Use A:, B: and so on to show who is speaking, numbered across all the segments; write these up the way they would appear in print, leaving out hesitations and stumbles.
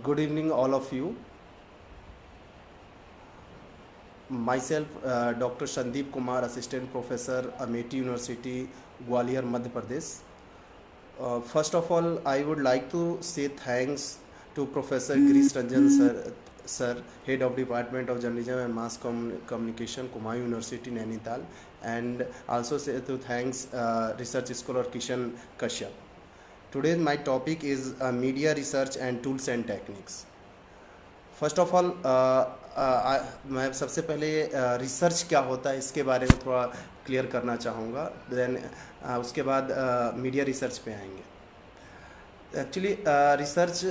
A: Good evening, all of you. Myself, Dr. Sandeep Kumar, Assistant Professor, Amity University, Gwalior, Madhya Pradesh. First of all, I would like to say thanks to Professor Girish Ranjan sir, Head of Department of Journalism and Mass Communication, Kumaon University, Nainital, and also say to thanks Research Scholar Kishan Kashyap. Today my topic is media research and tools and techniques. First of all मैं सबसे पहले research क्या होता है इसके बारे में थोड़ा क्लियर करना चाहूँगा, देन उसके बाद मीडिया रिसर्च पे आएंगे। Actually research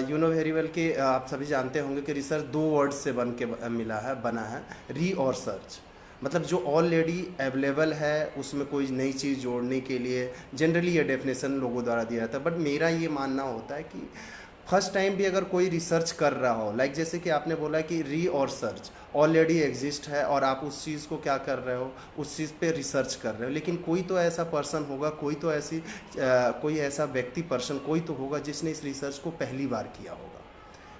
A: you know very well कि आप सभी जानते होंगे कि रिसर्च दो वर्ड से बना है, री और सर्च। मतलब जो ऑलरेडी अवेलेबल है उसमें कोई नई चीज़ जोड़ने के लिए जनरली ये डेफिनेशन लोगों द्वारा दिया जाता है, बट मेरा ये मानना होता है कि फर्स्ट टाइम भी अगर कोई रिसर्च कर रहा हो, लाइक जैसे कि आपने बोला कि री और सर्च ऑलरेडी एग्जिस्ट है और आप उस चीज़ को क्या कर रहे हो, उस चीज़ पे रिसर्च कर रहे हो, लेकिन कोई तो ऐसा पर्सन होगा, कोई ऐसा व्यक्ति पर्सन कोई तो होगा जिसने इस रिसर्च को पहली बार किया होगा।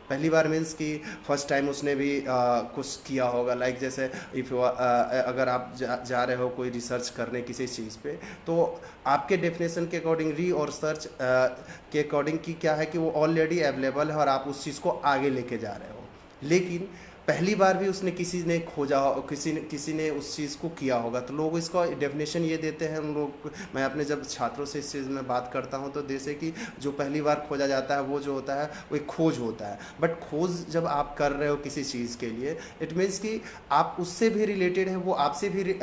A: पहली बार मीन्स कि फर्स्ट टाइम उसने भी कुछ किया होगा, लाइक जैसे अगर आप जा रहे हो कोई रिसर्च करने किसी चीज़ पे, तो आपके डेफिनेशन के अकॉर्डिंग री और सर्च के अकॉर्डिंग की क्या है कि वो ऑलरेडी अवेलेबल है और आप उस चीज़ को आगे लेके जा रहे हो, लेकिन पहली बार भी उसने किसी ने खोजा हो, किसी ने उस चीज़ को किया होगा। तो लोग इसका डेफिनेशन ये देते हैं, उन लोग, मैं अपने जब छात्रों से इस चीज़ में बात करता हूँ तो जैसे कि जो पहली बार खोजा जाता है वो जो होता है वो एक खोज होता है, बट खोज जब आप कर रहे हो किसी चीज़ के लिए, इट मीन्स कि आप उससे भी रिलेटेड है, वो आपसे भी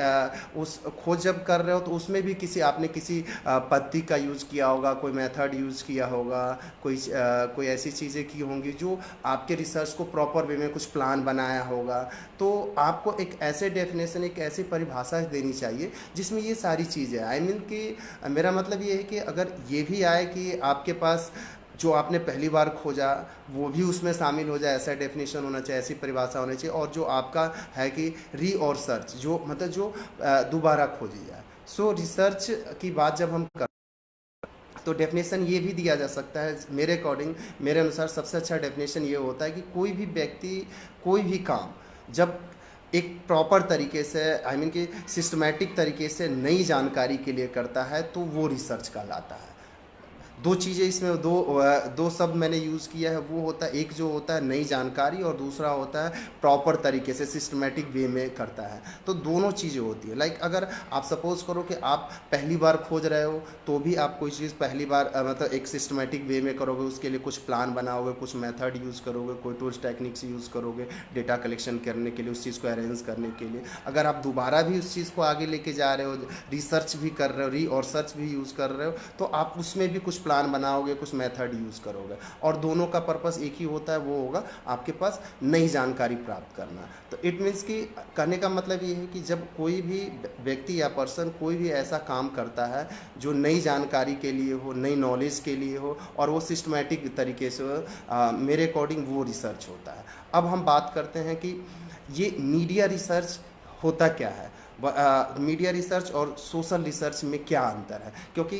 A: उस खोज जब कर रहे हो तो उसमें भी आपने किसी पद्धति का यूज़ किया होगा, कोई मेथड यूज़ किया होगा, कोई ऐसी चीज़ें की होंगी जो आपके रिसर्च को प्रॉपर वे में कुछ प्लान बनाया होगा। तो आपको एक ऐसे डेफिनेशन, एक ऐसी परिभाषा देनी चाहिए जिसमें ये सारी चीज़ें, आई मीन कि मेरा मतलब ये है कि अगर ये भी आए कि आपके पास जो आपने पहली बार खोजा वो भी उसमें शामिल हो जाए, ऐसा डेफिनेशन होना चाहिए, ऐसी परिभाषा होनी चाहिए, और जो आपका है कि री और सर्च जो मतलब जो दोबारा खोजी जाए। सो रिसर्च की बात जब हम कर तो डेफिनेशन ये भी दिया जा सकता है, मेरे अकॉर्डिंग, मेरे अनुसार सबसे अच्छा डेफिनेशन ये होता है कि कोई भी व्यक्ति कोई भी काम जब एक प्रॉपर तरीके से, आई मीन कि सिस्टमैटिक तरीके से नई जानकारी के लिए करता है तो वो रिसर्च कहलाता है। दो चीज़ें इसमें, दो शब्द मैंने यूज़ किया है, वो होता है, एक जो होता है नई जानकारी और दूसरा होता है प्रॉपर तरीके से सिस्टमेटिक वे में करता है। तो दोनों चीज़ें होती है। लाइक अगर आप सपोज करो कि आप पहली बार खोज रहे हो तो भी आप कोई चीज़ पहली बार मतलब एक सिस्टमेटिक वे में करोगे, उसके लिए कुछ प्लान बनाओगे, कुछ मेथड यूज़ करोगे, कोई टूल्स टेक्निक्स यूज़ करोगे डेटा कलेक्शन करने के लिए, उस चीज़ को अरेंज करने के लिए। अगर आप दोबारा भी उस चीज़ को आगे लेके जा रहे हो, रिसर्च भी कर रहे हो, री और सर्च भी यूज़ कर रहे हो, तो आप उसमें भी कुछ प्लान बनाओगे, कुछ मेथड यूज़ करोगे, और दोनों का पर्पस एक ही होता है, वो होगा आपके पास नई जानकारी प्राप्त करना। तो इट मीन्स कि कहने का मतलब ये है कि जब कोई भी व्यक्ति या पर्सन कोई भी ऐसा काम करता है जो नई जानकारी के लिए हो, नई नॉलेज के लिए हो, और वो सिस्टमैटिक तरीके से मेरे अकॉर्डिंग वो रिसर्च होता है। अब हम बात करते हैं कि ये मीडिया रिसर्च होता क्या है, मीडिया रिसर्च और सोशल रिसर्च में क्या अंतर है, क्योंकि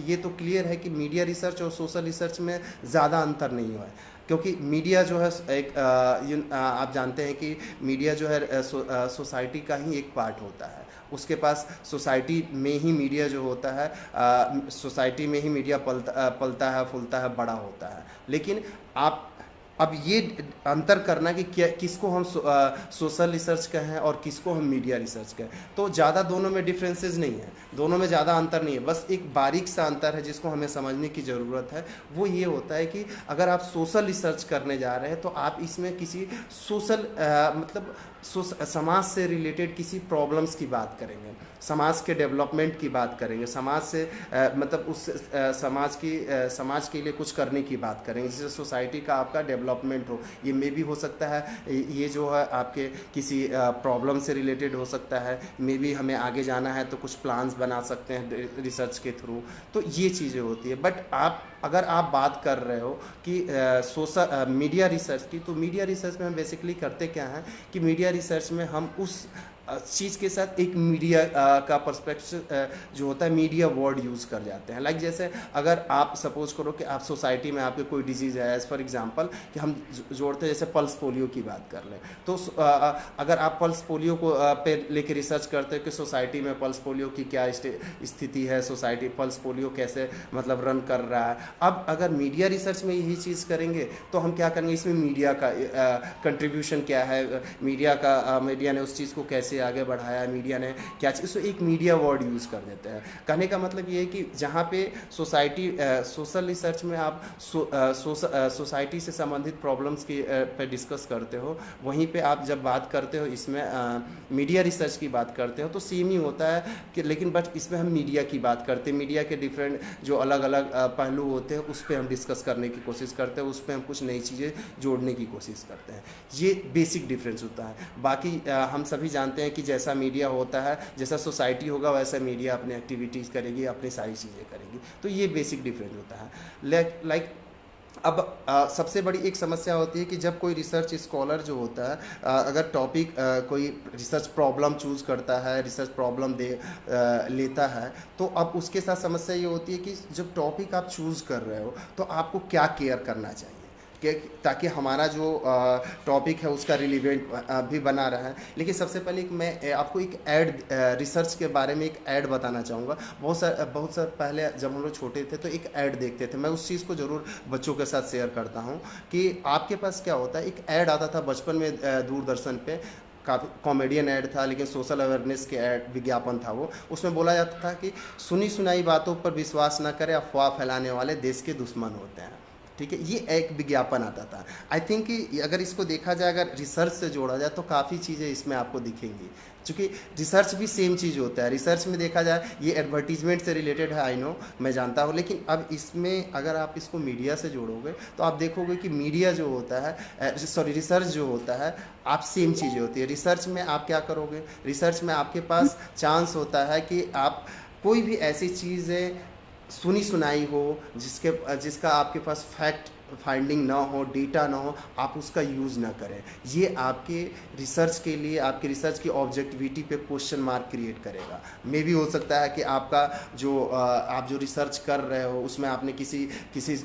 A: ये तो क्लियर है कि मीडिया रिसर्च और सोशल रिसर्च में ज़्यादा अंतर नहीं हुआ है, क्योंकि मीडिया जो है एक आप जानते हैं कि मीडिया जो है सोसाइटी का ही एक पार्ट होता है, उसके पास सोसाइटी में ही मीडिया जो होता है, सोसाइटी में ही मीडिया पलता है, फूलता है, बड़ा होता है। लेकिन आप अब ये अंतर करना कि क्या, किसको हम सोशल रिसर्च कहें और किसको हम मीडिया रिसर्च कहें, तो ज़्यादा दोनों में डिफरेंसेस नहीं है, दोनों में ज़्यादा अंतर नहीं है, बस एक बारीक सा अंतर है जिसको हमें समझने की ज़रूरत है। वो ये होता है कि अगर आप सोशल रिसर्च करने जा रहे हैं तो आप इसमें किसी सोशल मतलब समाज से रिलेटेड किसी प्रॉब्लम्स की बात करेंगे, समाज के डेवलपमेंट की बात करेंगे, समाज से मतलब उस समाज के लिए कुछ करने की बात करेंगे, जिससे सोसाइटी का आपका डेवलपमेंट हो। ये मे भी हो सकता है, ये जो है आपके किसी प्रॉब्लम से रिलेटेड हो सकता है, मे भी हमें आगे जाना है तो कुछ प्लान्स बना सकते हैं रिसर्च के थ्रू। तो ये चीज़ें होती है। बट अगर आप बात कर रहे हो कि मीडिया रिसर्च की, तो मीडिया रिसर्च में हम बेसिकली करते क्या हैं कि मीडिया रिसर्च में हम उस चीज़ के साथ एक मीडिया का पर्सपेक्टिव जो होता है, मीडिया वर्ड यूज़ कर जाते हैं। लाइक जैसे अगर आप सपोज करो कि आप सोसाइटी में आपके कोई डिजीज़ है, एज फॉर एग्जांपल कि हम जोड़ते हैं, जैसे पल्स पोलियो की बात कर लें, तो अगर आप पल्स पोलियो को पे लेके रिसर्च करते हो कि सोसाइटी में पल्स पोलियो की क्या स्थिति है, सोसाइटी पल्स पोलियो कैसे मतलब रन कर रहा है। अब अगर मीडिया रिसर्च में यही चीज़ करेंगे तो हम क्या करेंगे, इसमें मीडिया का कंट्रीब्यूशन क्या है, मीडिया ने उस चीज़ को कैसे आगे बढ़ाया, मीडिया ने क्या चीज़, एक मीडिया वर्ड यूज़ कर देते हैं। कहने का मतलब ये है कि जहाँ पे सोसाइटी सोशल रिसर्च में आप सोसाइटी से संबंधित प्रॉब्लम्स की पे डिस्कस करते हो, वहीं पे आप जब बात करते हो इसमें मीडिया रिसर्च की बात करते हो तो सेम ही होता है कि, लेकिन बट इसमें हम मीडिया की बात करते हैं, मीडिया के डिफरेंट जो अलग अलग पहलू होते हैं उस पर हम डिस्कस करने की कोशिश करते हैं, उस पर हम कुछ नई चीज़ें जोड़ने की कोशिश करते हैं। ये बेसिक डिफरेंस होता है। बाकी हम सभी जानते हैं कि जैसा मीडिया होता है, जैसा सोसाइटी होगा वैसा मीडिया अपनी एक्टिविटीज़ करेगी, अपनी सारी चीज़ें करेगी। तो ये बेसिक डिफरेंस होता है। लाइक अब सबसे बड़ी एक समस्या होती है कि जब कोई रिसर्च स्कॉलर जो होता है अगर टॉपिक कोई रिसर्च प्रॉब्लम चूज़ करता है, रिसर्च प्रॉब्लम लेता है, तो अब उसके साथ समस्या ये होती है कि जब टॉपिक आप चूज़ कर रहे हो तो आपको क्या केयर करना चाहिए कि ताकि हमारा जो टॉपिक है उसका रिलेवेंट भी बना रहा है। लेकिन सबसे पहले मैं आपको एक ऐड रिसर्च के बारे में एक ऐड बताना चाहूँगा। बहुत साल पहले जब हम लोग छोटे थे तो एक ऐड देखते थे, मैं उस चीज़ को ज़रूर बच्चों के साथ शेयर करता हूँ कि आपके पास क्या होता है। एक ऐड आता था बचपन में दूरदर्शन पे, काफ़ी कॉमेडियन ऐड था लेकिन सोशल अवेयरनेस के ऐड विज्ञापन था वो। उसमें बोला जाता था कि सुनी सुनाई बातों पर विश्वास न करें, अफवाह फैलाने वाले देश के दुश्मन होते हैं। ठीक है, ये एक विज्ञापन आता था। आई थिंक कि अगर इसको देखा जाए, अगर रिसर्च से जोड़ा जाए तो काफ़ी चीज़ें इसमें आपको दिखेंगी, क्योंकि रिसर्च भी सेम चीज़ होता है। रिसर्च में देखा जाए ये एडवर्टीजमेंट से रिलेटेड है, आई नो, मैं जानता हूँ, लेकिन अब इसमें अगर आप इसको मीडिया से जोड़ोगे तो आप देखोगे कि मीडिया जो होता है, सॉरी रिसर्च जो होता है, आप सेम चीज़ें होती है। रिसर्च में आप क्या करोगे, रिसर्च में आपके पास चांस होता है कि आप कोई भी ऐसी चीज़ें सुनी सुनाई हो जिसका आपके पास फैक्ट फाइंडिंग ना हो, डेटा ना हो, आप उसका यूज़ ना करें। ये आपके रिसर्च के लिए, आपके रिसर्च की ऑब्जेक्टिविटी पे क्वेश्चन मार्क क्रिएट करेगा। मे भी हो सकता है कि आपका जो आप जो रिसर्च कर रहे हो उसमें आपने किसी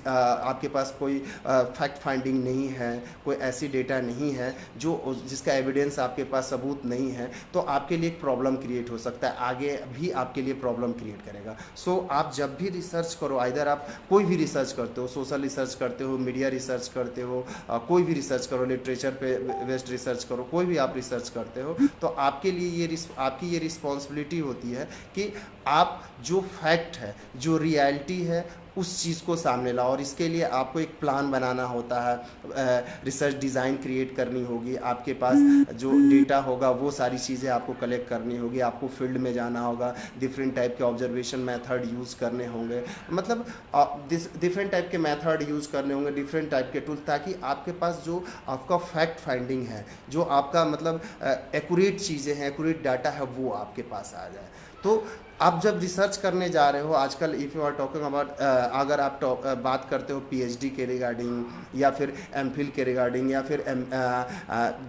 A: आपके पास कोई फैक्ट फाइंडिंग नहीं है, कोई ऐसी डेटा नहीं है जिसका एविडेंस आपके पास सबूत नहीं है, तो आपके लिए एक प्रॉब्लम क्रिएट हो सकता है, आगे भी आपके लिए प्रॉब्लम क्रिएट करेगा। सो आप जब भी रिसर्च करो, आइदर आप कोई भी रिसर्च करते हो, सोशल रिसर्च करते हो, मीडिया रिसर्च करते हो, कोई भी रिसर्च करो, लिटरेचर पे बेस्ड रिसर्च करो, कोई भी आप रिसर्च करते हो, तो आपके लिए आपकी ये रिस्पॉन्सिबिलिटी होती है कि आप जो फैक्ट है, जो रियलिटी है, उस चीज़ को सामने लाओ। और इसके लिए आपको एक प्लान बनाना होता है, रिसर्च डिज़ाइन क्रिएट करनी होगी, आपके पास जो डेटा होगा वो सारी चीज़ें आपको कलेक्ट करनी होगी, आपको फील्ड में जाना होगा, डिफरेंट टाइप के ऑब्जर्वेशन मेथड यूज़ करने होंगे, मतलब डिफरेंट टाइप के मेथड यूज़ करने होंगे, डिफरेंट टाइप के टूल, ताकि आपके पास जो आपका फैक्ट फाइंडिंग है, जो आपका मतलब एक्यूरेट चीज़ें हैं, एक्यूरेट डाटा है, वो आपके पास आ जाए। तो आप जब रिसर्च करने जा रहे हो आजकल, if you are talking about, अगर आप बात करते हो पीएचडी के रिगार्डिंग या फिर एमफिल के रिगार्डिंग या फिर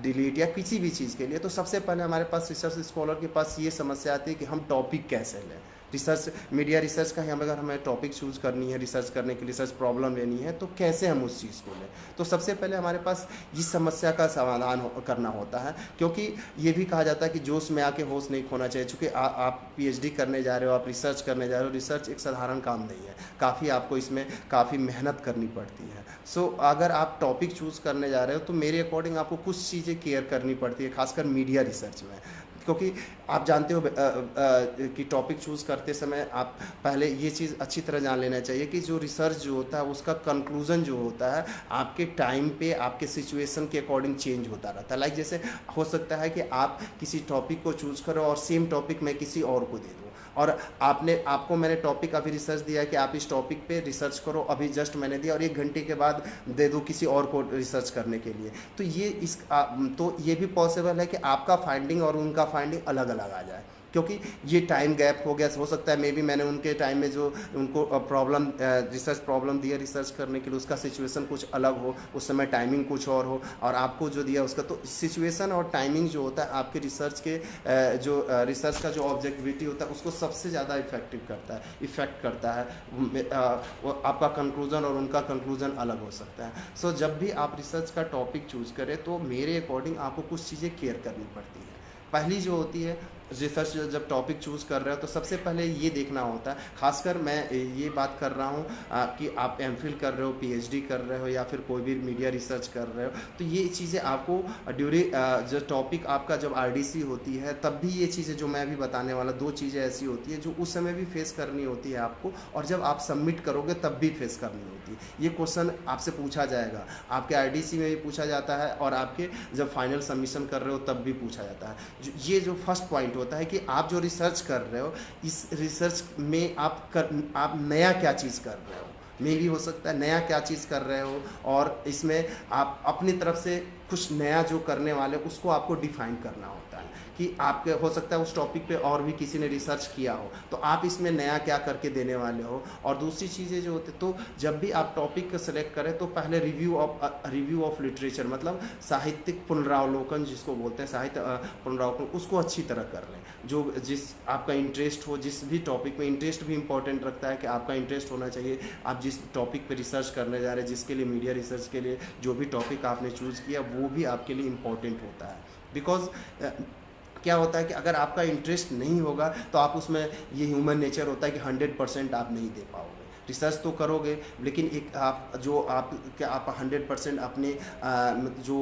A: डिलीट या किसी भी चीज़ के लिए, तो सबसे पहले हमारे पास रिसर्च स्कॉलर के पास ये समस्या आती है कि हम टॉपिक कैसे लें। रिसर्च मीडिया रिसर्च का अगर हमें टॉपिक चूज़ करनी है, रिसर्च करने के लिए रिसर्च प्रॉब्लम लेनी है, तो कैसे हम उस चीज़ को लें। तो सबसे पहले हमारे पास इस समस्या का समाधान करना होता है, क्योंकि ये भी कहा जाता है कि जोश में आके होश नहीं खोना चाहिए। चूँकि आप पीएचडी करने जा रहे हो, आप रिसर्च करने जा रहे हो, रिसर्च एक साधारण काम नहीं है, काफ़ी आपको इसमें काफ़ी मेहनत करनी पड़ती है। सो अगर आप टॉपिक चूज़ करने जा रहे हो तो मेरे अकॉर्डिंग आपको कुछ चीज़ें केयर करनी पड़ती है, खासकर मीडिया रिसर्च में, क्योंकि आप जानते हो कि टॉपिक चूज़ करते समय आप पहले ये चीज़ अच्छी तरह जान लेना चाहिए कि जो रिसर्च जो होता है उसका कंक्लूजन जो होता है आपके टाइम पे, आपके सिचुएशन के अकॉर्डिंग चेंज होता रहता है। लाइक जैसे हो सकता है कि आप किसी टॉपिक को चूज़ करो और सेम टॉपिक मैं किसी और को दे दूँ, और आपको मैंने टॉपिक अभी रिसर्च दिया है कि आप इस टॉपिक पे रिसर्च करो, अभी जस्ट मैंने दिया, और 1 घंटे के बाद दे दो किसी और को रिसर्च करने के लिए, तो ये भी पॉसिबल है कि आपका फाइंडिंग और उनका फाइंडिंग अलग अलग आ जाए, क्योंकि ये टाइम गैप हो गया, हो सकता है मे बी मैंने उनके टाइम में जो उनको प्रॉब्लम रिसर्च प्रॉब्लम दिया रिसर्च करने के लिए, उसका सिचुएशन कुछ अलग हो, उस समय टाइमिंग कुछ और हो, और आपको जो दिया उसका, तो सिचुएशन और टाइमिंग जो होता है आपके रिसर्च के जो रिसर्च का जो ऑब्जेक्टिविटी होता है उसको सबसे ज़्यादा इफेक्ट करता है। वो आपका कंक्लूजन और उनका कंक्लूजन अलग हो सकता है। सो जब भी आप रिसर्च का टॉपिक चूज करें तो मेरे अकॉर्डिंग आपको कुछ चीज़ें केयर करनी पड़ती है। पहली जो होती है, रिसर्च जब टॉपिक चूज़ कर रहे हो तो सबसे पहले ये देखना होता है, खासकर मैं ये बात कर रहा हूँ कि आप एमफिल कर रहे हो, पीएचडी कर रहे हो, या फिर कोई भी मीडिया रिसर्च कर रहे हो, तो ये चीज़ें आपको ड्यूरिंग जो टॉपिक आपका जब आरडीसी होती है तब भी ये चीज़ें जो मैं अभी बताने वाला, दो चीज़ें ऐसी होती है जो उस समय भी फेस करनी होती है आपको, और जब आप सबमिट करोगे तब भी फेस करनी होती है। ये क्वेश्चन आपसे पूछा जाएगा, आपके आरडीसी में भी पूछा जाता है, और आपके जब फाइनल सबमिशन कर रहे हो तब भी पूछा जाता है। ये जो फर्स्ट पॉइंट होता है कि आप जो रिसर्च कर रहे हो, इस रिसर्च में आप नया क्या चीज़ कर रहे हो, मे भी हो सकता है नया क्या चीज़ कर रहे हो, और इसमें आप अपनी तरफ से कुछ नया जो करने वाले उसको आपको डिफाइन करना होता है कि आपके हो सकता है उस टॉपिक पे और भी किसी ने रिसर्च किया हो, तो आप इसमें नया क्या करके देने वाले हो। और दूसरी चीज़ें जो होती, तो जब भी आप टॉपिक को सिलेक्ट करें तो पहले रिव्यू ऑफ लिटरेचर, मतलब साहित्यिक पुनरावलोकन जिसको बोलते हैं, साहित्य पुनरावलोकन, उसको अच्छी तरह कर लें। जो जिस आपका इंटरेस्ट हो, जिस भी टॉपिक में, इंटरेस्ट भी इंपॉर्टेंट रखता है कि आपका इंटरेस्ट होना चाहिए, आप जिस टॉपिक पे रिसर्च करने जा रहे हैं, जिसके लिए मीडिया रिसर्च के लिए जो भी टॉपिक आपने चूज़ किया वो भी आपके लिए इम्पॉर्टेंट होता है। बिकॉज क्या होता है कि अगर आपका इंटरेस्ट नहीं होगा तो आप उसमें, ये ह्यूमन नेचर होता है कि 100% आप नहीं दे पाओगे। रिसर्च तो करोगे लेकिन एक आप 100% अपने जो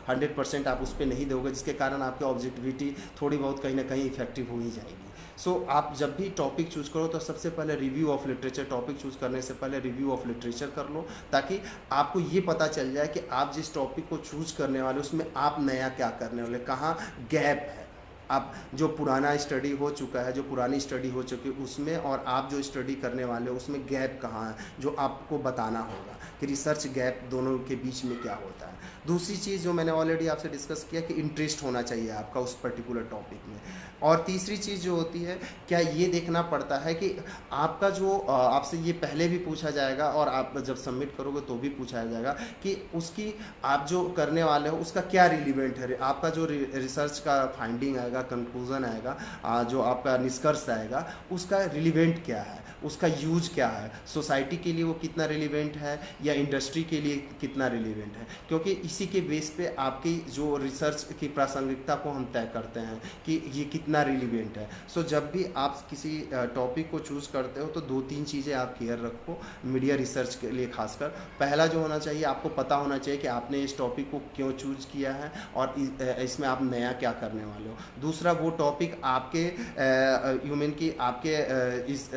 A: 100% आप उस पर नहीं दोगे, जिसके कारण आपकी ऑब्जेक्टिविटी थोड़ी बहुत कहीं ना कहीं इफेक्टिव हो ही जाएगी। सो आप जब भी टॉपिक चूज़ करो तो सबसे पहले review of literature, topic choose करने से पहले रिव्यू ऑफ लिटरेचर कर लो, ताकि आपको ये पता चल जाए कि आप जिस टॉपिक को चूज़ करने वाले उसमें आप नया क्या करने वाले, कहाँ गैप है। आप जो पुराना स्टडी हो चुका है, जो पुरानी स्टडी हो चुकी है उसमें, और आप जो स्टडी करने वाले हो उसमें गैप कहाँ है, जो आपको बताना होगा कि रिसर्च गैप दोनों के बीच में क्या होता है। दूसरी चीज़ जो मैंने ऑलरेडी आपसे डिस्कस किया कि इंटरेस्ट होना चाहिए आपका उस पर्टिकुलर टॉपिक में। और तीसरी चीज़ जो होती है, क्या ये देखना पड़ता है कि आपका जो आपसे ये पहले भी पूछा जाएगा और आप जब सबमिट करोगे तो भी पूछा जाएगा कि उसकी, आप जो करने वाले हो उसका क्या रिलीवेंट है, आपका जो रिसर्च का फाइंडिंग आएगा, कंक्लूजन आएगा, जो आपका निष्कर्ष आएगा उसका रिलीवेंट क्या है, उसका यूज क्या है, सोसाइटी के लिए वो कितना रिलीवेंट है या इंडस्ट्री के लिए कितना रिलीवेंट है। क्योंकि इसी के बेस पे आपकी जो रिसर्च की प्रासंगिकता को हम तय करते हैं कि ये कितना रिलीवेंट है। सो जब भी आप किसी टॉपिक को चूज़ करते हो तो 2-3 चीज़ें आप केयर रखो मीडिया रिसर्च के लिए। खासकर पहला जो होना चाहिए, आपको पता होना चाहिए कि आपने इस टॉपिक को क्यों चूज़ किया है और इसमें आप नया क्या करने वाले हो। दूसरा, वो टॉपिक आपके ह्यूमन की आपके इस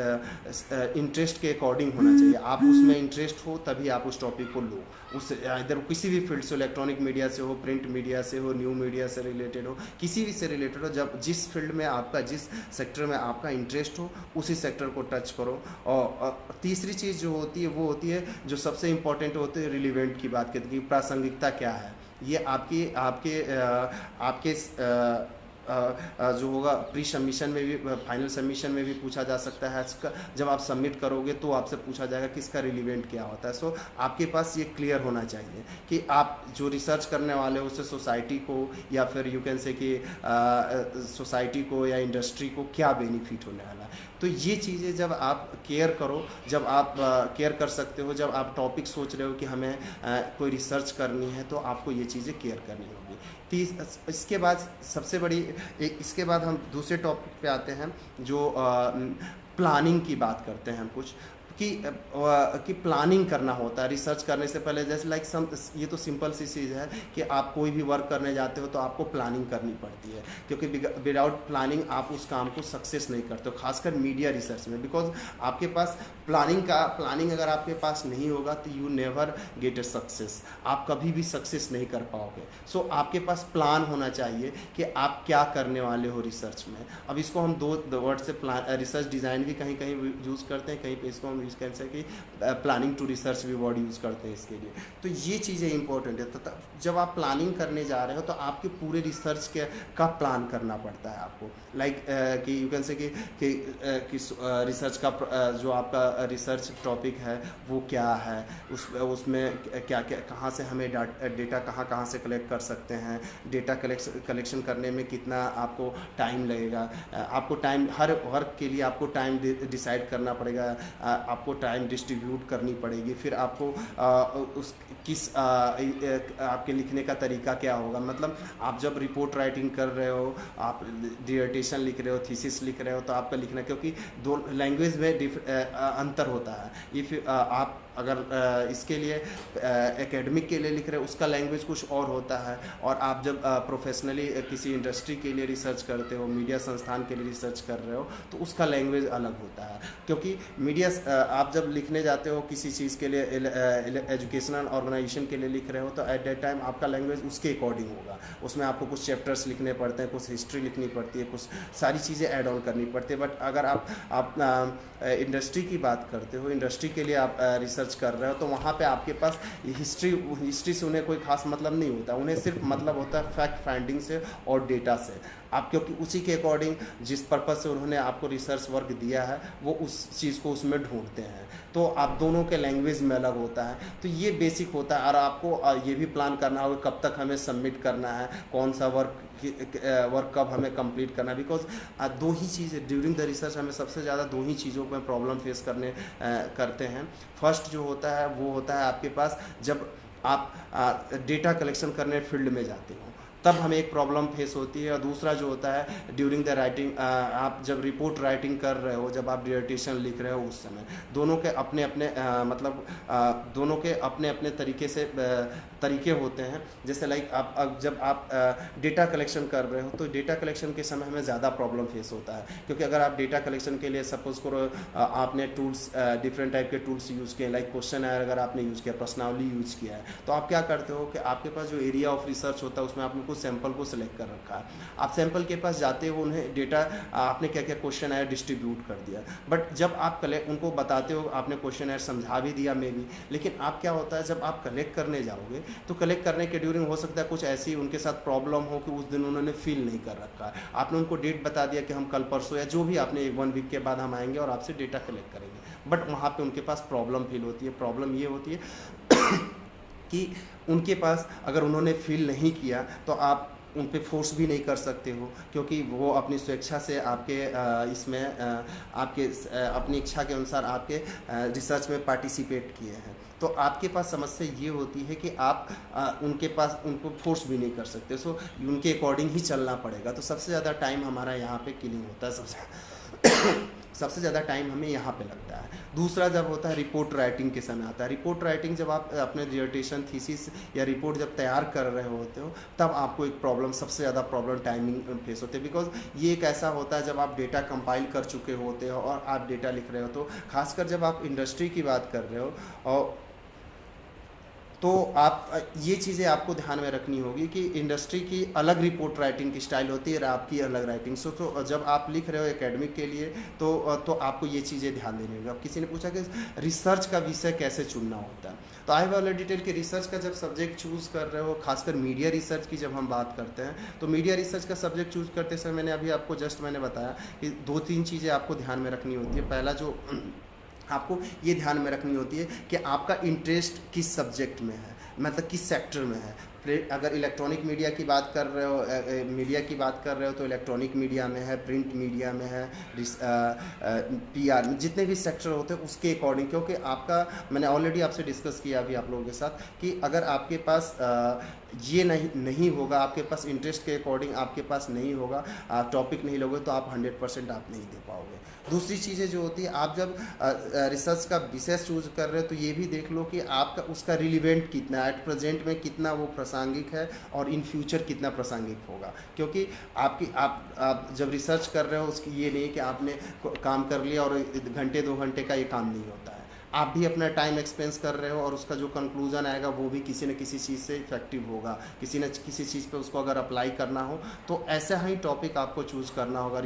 A: इंटरेस्ट के अकॉर्डिंग होना चाहिए। आप उसमें इंटरेस्ट हो तभी आप उस टॉपिक को लो, उस इधर किसी भी फील्ड से, इलेक्ट्रॉनिक मीडिया से हो, प्रिंट मीडिया से हो, न्यू मीडिया से रिलेटेड हो, किसी भी से रिलेटेड हो, जब जिस फील्ड में आपका, जिस सेक्टर में आपका इंटरेस्ट हो उसी सेक्टर को टच करो। और तीसरी चीज़ जो होती है वो होती है जो सबसे इंपॉर्टेंट होती है, रिलीवेंट की बात करते हैं, प्रासंगिकता क्या है। ये आपके जो होगा प्री सबमिशन में भी, फाइनल सबमिशन में भी पूछा जा सकता है। इसका जब आप सबमिट करोगे तो आपसे पूछा जाएगा कि इसका रिलीवेंट क्या होता है। सो आपके पास ये क्लियर होना चाहिए कि आप जो रिसर्च करने वाले हो उससे सोसाइटी को, या फिर यू कैन से कि सोसाइटी को या इंडस्ट्री को क्या बेनिफिट होने वाला है। तो ये चीज़ें जब आप केयर करो, जब आप केयर कर सकते हो, जब आप टॉपिक सोच रहे हो कि हमें कोई रिसर्च करनी है, तो आपको ये चीज़ें केयर करनी होगी। इसके बाद सबसे बड़ी इसके बाद हम दूसरे टॉपिक पे आते हैं, जो प्लानिंग की बात करते हैं हम कुछ कि प्लानिंग करना होता है रिसर्च करने से पहले। जैसे ये तो सिंपल सी चीज़ है कि आप कोई भी वर्क करने जाते हो तो आपको प्लानिंग करनी पड़ती है, क्योंकि विदाउट प्लानिंग आप उस काम को सक्सेस नहीं करते हो, खासकर मीडिया रिसर्च में। बिकॉज आपके पास प्लानिंग अगर आपके पास नहीं होगा तो you never get a success, आप कभी भी सक्सेस नहीं कर पाओगे। सो आपके पास प्लान होना चाहिए कि आप क्या करने वाले हो रिसर्च में। अब इसको हम दो वर्ड से प्लान, रिसर्च डिज़ाइन भी कहीं कहीं यूज़ करते हैं, कहीं पे इसको हम हम यूज़ कर सकें, प्लानिंग टू रिसर्च भी वर्ड यूज़ करते हैं इसके लिए। तो ये चीज़ें इंपॉर्टेंट है। तो जब आप प्लानिंग करने जा रहे हो तो आपके पूरे रिसर्च के का प्लान करना पड़ता है आपको, लाइक कि यू कैन से कि रिसर्च का जो आपका रिसर्च टॉपिक है वो क्या है, उसमें क्या क्या कहाँ से हमें डेटा कहाँ से कलेक्ट कर सकते हैं, डेटा कलेक्शन करने में कितना आपको टाइम लगेगा, आपको टाइम हर वर्क के लिए आपको टाइम डिसाइड करना पड़ेगा, आपको टाइम डिस्ट्रीब्यूट करनी पड़ेगी, फिर आपको उस किस आपके लिखने का तरीका क्या होगा। मतलब आप जब रिपोर्ट राइटिंग कर रहे हो, आप डिसर्टेशन लिख रहे हो, थीसिस लिख रहे हो, तो आपका लिखना, क्योंकि दो लैंग्वेज में अंतर होता है। इफ़ आप अगर इसके लिए एकेडमिक के लिए लिख रहे हो उसका लैंग्वेज कुछ और होता है, और आप जब प्रोफेशनली किसी इंडस्ट्री के लिए रिसर्च करते हो, मीडिया संस्थान के लिए रिसर्च कर रहे हो, तो उसका लैंग्वेज अलग होता है। क्योंकि मीडिया आप जब लिखने जाते हो किसी चीज़ के लिए, एजुकेशनल ऑर्गेनाइजेशन के लिए लिख रहे हो, तो एट दैट टाइम आपका लैंग्वेज उसके अकॉर्डिंग होगा। उसमें आपको कुछ चैप्टर्स लिखने पड़ते हैं, कुछ हिस्ट्री लिखनी पड़ती है, कुछ सारी चीज़ें ऐड ऑन करनी पड़ती है। बट अगर आप इंडस्ट्री की बात करते हो, इंडस्ट्री के लिए आप रिसर्च कर रहे हो, तो वहाँ पे आपके पास हिस्ट्री से उन्हें कोई खास मतलब नहीं होता, उन्हें सिर्फ मतलब होता है फैक्ट फाइंडिंग से और डेटा से। आप क्योंकि उसी के अकॉर्डिंग जिस पर्पज़ से उन्होंने आपको रिसर्च वर्क दिया है वो उस चीज़ को उसमें ढूंढते हैं, तो आप दोनों के लैंग्वेज में अलग होता है। तो ये बेसिक होता है। और आपको ये भी प्लान करना होगा कब तक हमें सबमिट करना है, कौन सा वर्क कब हमें कंप्लीट करना है। बिकॉज दो ही चीज़ें ड्यूरिंग द रिसर्च हमें सबसे ज़्यादा दो ही चीज़ों में प्रॉब्लम फेस करते हैं। फर्स्ट जो होता है वो होता है आपके पास जब आप डेटा कलेक्शन करने फील्ड में जाते हो, तब हमें एक प्रॉब्लम फेस होती है। और दूसरा जो होता है ड्यूरिंग द राइटिंग, आप जब रिपोर्ट राइटिंग कर रहे हो, जब आप डिसर्टेशन लिख रहे हो, उस समय दोनों के अपने अपने दोनों के अपने अपने तरीके से तरीके होते हैं। जैसे लाइक आप जब आप डेटा कलेक्शन कर रहे हो, तो डेटा कलेक्शन के समय हमें ज़्यादा प्रॉब्लम फेस होता है, क्योंकि अगर आप डेटा कलेक्शन के लिए सपोज करो आपने टूल्स डिफरेंट टाइप के टूल्स यूज़ किए, लाइक क्वेश्चन है अगर आपने यूज़ किया, प्रश्नावली यूज़ किया है, तो आप क्या करते हो कि आपके पास जो एरिया ऑफ रिसर्च होता है उसमें आपने कुछ सैंपल को सिलेक्ट कर रखा है। आप सैंपल के पास जाते हो, उन्हें डेटा आपने क्या क्या क्वेश्चन आया डिस्ट्रीब्यूट कर दिया, बट जब आप उनको बताते हो, आपने क्वेश्चन आयर समझा भी दिया मे बी, लेकिन आप क्या होता है जब आप कलेक्ट करने जाओगे तो कलेक्ट करने के ड्यूरिंग हो सकता है कुछ ऐसी उनके साथ प्रॉब्लम हो कि उस दिन उन्होंने फील नहीं कर रखा है। आपने उनको डेट बता दिया कि हम कल परसों या जो भी आपने 1 वीक के बाद हम आएंगे और आपसे डेटा कलेक्ट करेंगे, बट वहाँ पे उनके पास प्रॉब्लम फील होती है। प्रॉब्लम ये होती है कि उनके पास अगर उन्होंने फील नहीं किया तो आप उन पे फोर्स भी नहीं कर सकते हो, क्योंकि वो अपनी स्वेच्छा से आपके आपके अपनी इच्छा के अनुसार आपके रिसर्च में पार्टिसिपेट किए हैं। तो आपके पास समस्या ये होती है कि आप उनको फोर्स भी नहीं कर सकते, सो उनके अकॉर्डिंग ही चलना पड़ेगा। तो सबसे ज़्यादा टाइम हमारा यहाँ पे किलिंग होता है, सबसे ज़्यादा टाइम हमें यहाँ पे लगता है। दूसरा जब होता है रिपोर्ट राइटिंग के समय आता है। रिपोर्ट राइटिंग जब आप अपने डिसर्टेशन थीसिस या रिपोर्ट जब तैयार कर रहे होते हो, तब आपको एक प्रॉब्लम, सबसे ज़्यादा प्रॉब्लम टाइमिंग फेस होते हैं। बिकॉज ये एक ऐसा होता है जब आप डेटा कंपाइल कर चुके होते हो और आप डेटा लिख रहे हो, तो खासकर जब आप इंडस्ट्री की बात कर रहे हो और तो आप ये चीज़ें आपको ध्यान में रखनी होगी कि इंडस्ट्री की अलग रिपोर्ट राइटिंग की स्टाइल होती है और आपकी अलग राइटिंग। तो जब आप लिख रहे हो एकेडमिक के लिए तो आपको ये चीज़ें ध्यान देनी होगी। अब किसी ने पूछा कि रिसर्च का विषय कैसे चुनना होता है, तो आई हैव ऑलरेडी डिटेल कि रिसर्च का जब सब्जेक्ट चूज़ कर रहे हो, खासकर मीडिया रिसर्च की जब हम बात करते हैं, तो मीडिया रिसर्च का सब्जेक्ट चूज़ करते समय मैंने अभी आपको मैंने बताया कि 2-3 चीज़ें आपको ध्यान में रखनी होती है। पहला जो आपको ये ध्यान में रखनी होती है कि आपका इंटरेस्ट किस सब्जेक्ट में है, मतलब किस सेक्टर में है। अगर इलेक्ट्रॉनिक मीडिया की बात कर रहे हो, मीडिया की बात कर रहे हो, तो इलेक्ट्रॉनिक मीडिया में है, प्रिंट मीडिया में है, पीआर में, जितने भी सेक्टर होते हैं उसके अकॉर्डिंग। क्योंकि आपका, मैंने ऑलरेडी आपसे डिस्कस किया अभी आप लोगों के साथ कि अगर आपके पास ये नहीं होगा, आपके पास इंटरेस्ट के अकॉर्डिंग आपके पास नहीं होगा, आप टॉपिक नहीं लोगे, तो आप 100% आप नहीं दे पाओगे। दूसरी चीज़ें जो होती है, आप जब रिसर्च का विषय चूज कर रहे हो, तो ये भी देख लो कि आपका उसका रिलीवेंट कितना है, एट प्रेजेंट में कितना वो प्रासंगिक है और इन फ्यूचर कितना प्रासंगिक होगा। क्योंकि आप जब रिसर्च कर रहे हो, उसकी ये नहीं कि आपने काम कर लिया और घंटे 2 घंटे का ये काम नहीं होता है। आप भी अपना टाइम एक्सपेंस कर रहे हो और उसका जो कंक्लूजन आएगा वो भी किसी न किसी चीज़ से इफेक्टिव होगा, किसी न किसी चीज़ पे उसको अगर अप्लाई करना हो तो ऐसा ही टॉपिक आपको चूज़ करना होगा।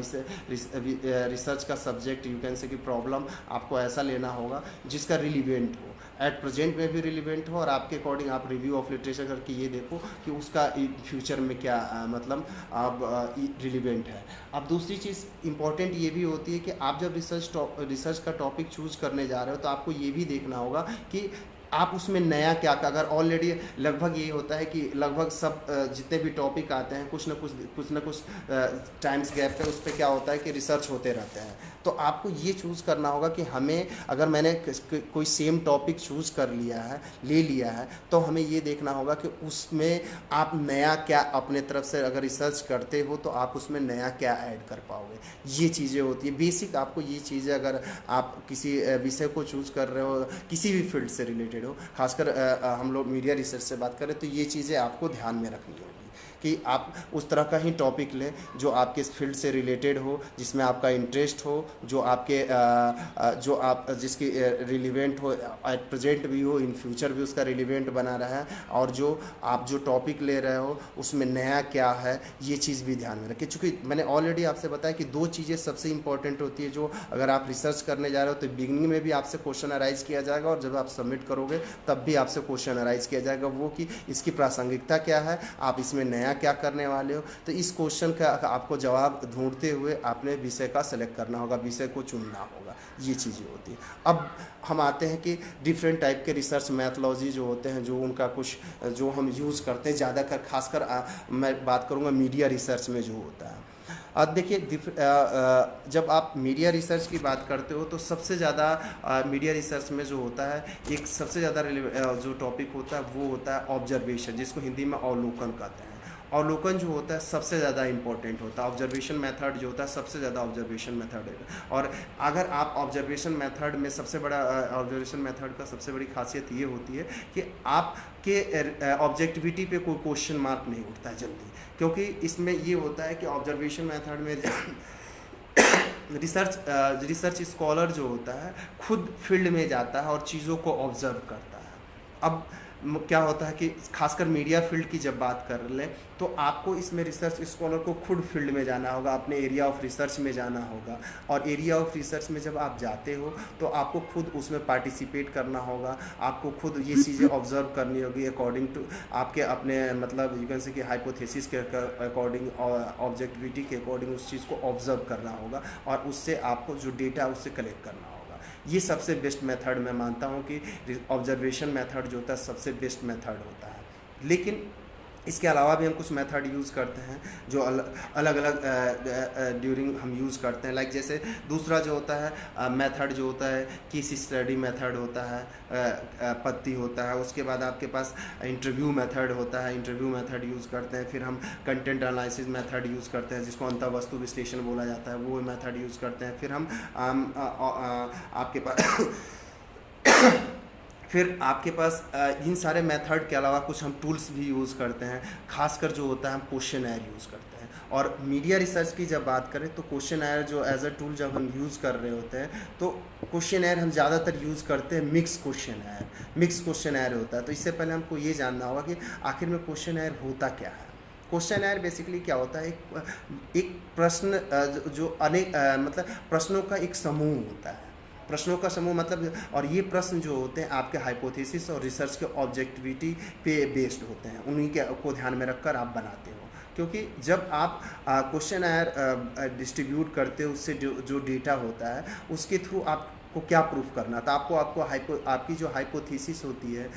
A: रिसर्च का सब्जेक्ट यू कैन से कि प्रॉब्लम आपको ऐसा लेना होगा जिसका रिलीवेंट हो, एट प्रेजेंट में भी रिलीवेंट हो, और आपके अकॉर्डिंग आप रिव्यू ऑफ लिटरेचर करके ये देखो कि उसका फ्यूचर में क्या मतलब आप रिलीवेंट है। अब दूसरी चीज़ इंपॉर्टेंट ये भी होती है कि आप जब रिसर्च का टॉपिक चूज़ करने जा रहे हो तो आपको ये भी देखना होगा कि आप उसमें नया क्या, अगर ऑलरेडी लगभग ये होता है कि लगभग सब जितने भी टॉपिक आते हैं कुछ ना कुछ टाइम्स गैप पे उस पर क्या होता है कि रिसर्च होते रहते हैं। तो आपको ये चूज़ करना होगा कि हमें, अगर मैंने कोई सेम टॉपिक चूज़ कर लिया है, ले लिया है, तो हमें ये देखना होगा कि उसमें आप नया क्या अपने तरफ से अगर रिसर्च करते हो तो आप उसमें नया क्या ऐड कर पाओगे। ये चीज़ें होती है बेसिक। आपको ये चीज़ें, अगर आप किसी विषय को चूज़ कर रहे हो किसी भी फील्ड से रिलेटेड हो, खासकर हम लोग मीडिया रिसर्च से बात करें, तो ये चीज़ें आपको ध्यान में रखनी होगी कि आप उस तरह का ही टॉपिक लें जो आपके फील्ड से रिलेटेड हो, जिसमें आपका इंटरेस्ट हो, जो आपके जो आप जिसकी रिलीवेंट हो, एट प्रेजेंट भी हो, इन फ्यूचर भी उसका रिलीवेंट बना रहा है, और जो आप जो टॉपिक ले रहे हो उसमें नया क्या है, ये चीज़ भी ध्यान में रखें। चूँकि मैंने ऑलरेडी आपसे बताया कि दो चीज़ें सबसे इंपॉर्टेंट होती है, जो अगर आप रिसर्च करने जा रहे हो तो बिगिनिंग में भी आपसे क्वेश्चन अराइज किया जाएगा, और जब आप सबमिट करोगे तब भी आपसे क्वेश्चन अराइज किया जाएगा, वो कि इसकी प्रासंगिकता क्या है, आप इसमें नया क्या करने वाले हो। तो इस क्वेश्चन का आपको जवाब ढूंढते हुए आपने विषय का सेलेक्ट करना होगा, विषय को चुनना होगा। ये चीज़ें होती है। अब हम आते हैं कि डिफरेंट टाइप के रिसर्च मैथोलॉजी जो होते हैं, जो उनका कुछ जो हम यूज़ करते हैं ज़्यादातर, खासकर मैं बात करूँगा मीडिया रिसर्च में जो होता है। अब देखिए, जब आप मीडिया रिसर्च की बात करते हो तो सबसे ज़्यादा मीडिया रिसर्च में जो होता है, एक सबसे ज़्यादा जो टॉपिक होता है वो होता है ऑब्जर्वेशन, जिसको हिंदी में अवलोकन कहते हैं। अवलोकन जो होता है सबसे ज़्यादा इंपॉर्टेंट होता है। ऑब्जर्वेशन मेथड जो होता है सबसे ज़्यादा ऑब्जर्वेशन मेथड है। और अगर आप ऑब्जर्वेशन मेथड में सबसे बड़ा ऑब्जर्वेशन मेथड का सबसे बड़ी खासियत ये होती है कि आपके ऑब्जेक्टिविटी पे कोई क्वेश्चन मार्क नहीं उठता है जल्दी, क्योंकि इसमें ये होता है कि ऑब्जर्वेशन मेथड में रिसर्च स्कॉलर जो होता है खुद फील्ड में जाता है और चीज़ों को ऑब्जर्व करता है। अब क्या होता है कि खासकर मीडिया फील्ड की जब बात कर लें तो आपको इसमें रिसर्च स्कॉलर को खुद फील्ड में जाना होगा, अपने एरिया ऑफ रिसर्च में जाना होगा, और एरिया ऑफ रिसर्च में जब आप जाते हो तो आपको खुद उसमें पार्टिसिपेट करना होगा, आपको खुद ये चीज़ें ऑब्जर्व करनी होगी अकॉर्डिंग टू आपके अपने मतलब यू कैन से कि हाइपोथेसिस के अकॉर्डिंग, ऑब्जेक्टिविटी के अकॉर्डिंग उस चीज़ को ऑब्जर्व करना होगा, और उससे आपको जो डेटा है उससे कलेक्ट करना होगा। ये सबसे बेस्ट मेथड मैं मानता हूँ कि ऑब्जर्वेशन मेथड जो होता है सबसे बेस्ट मेथड होता है। लेकिन इसके अलावा भी हम कुछ मेथड यूज़ करते हैं जो अलग अलग ड्यूरिंग हम यूज़ करते हैं। लाइक जैसे दूसरा जो होता है मेथड जो होता है केस स्टडी मेथड होता है, पत्ती होता है। उसके बाद आपके पास इंटरव्यू मेथड होता है, इंटरव्यू मेथड यूज़ करते हैं। फिर हम कंटेंट एनालिसिस मेथड यूज़ करते हैं जिसको अंतःवस्तु विश्लेषण बोला जाता है, वो मेथड यूज़ करते हैं। फिर हम आपके पास फिर आपके पास इन सारे मेथड के अलावा कुछ हम टूल्स भी यूज़ करते हैं, खासकर जो होता है हम क्वेश्चनर यूज़ करते हैं। और मीडिया रिसर्च की जब बात करें तो क्वेश्चनर जो एज अ टूल जब हम यूज़ कर रहे होते हैं तो क्वेश्चनर हम ज़्यादातर यूज़ करते हैं मिक्स क्वेश्चनर होता है। तो इससे पहले हमको ये जानना होगा कि आखिर में क्वेश्चनर होता क्या है। क्वेश्चनर बेसिकली क्या होता है, एक प्रश्न जो अनेक मतलब प्रश्नों का एक समूह होता है, प्रश्नों का समूह मतलब, और ये प्रश्न जो होते हैं आपके हाइपोथेसिस और रिसर्च के ऑब्जेक्टिविटी पे बेस्ड होते हैं, उन्हीं के को ध्यान में रखकर आप बनाते हो। क्योंकि जब आप क्वेश्चनर डिस्ट्रीब्यूट करते हो उससे जो डेटा होता है उसके थ्रू आपको क्या प्रूफ करना था, आपकी जो हाइपोथेसिस होती है,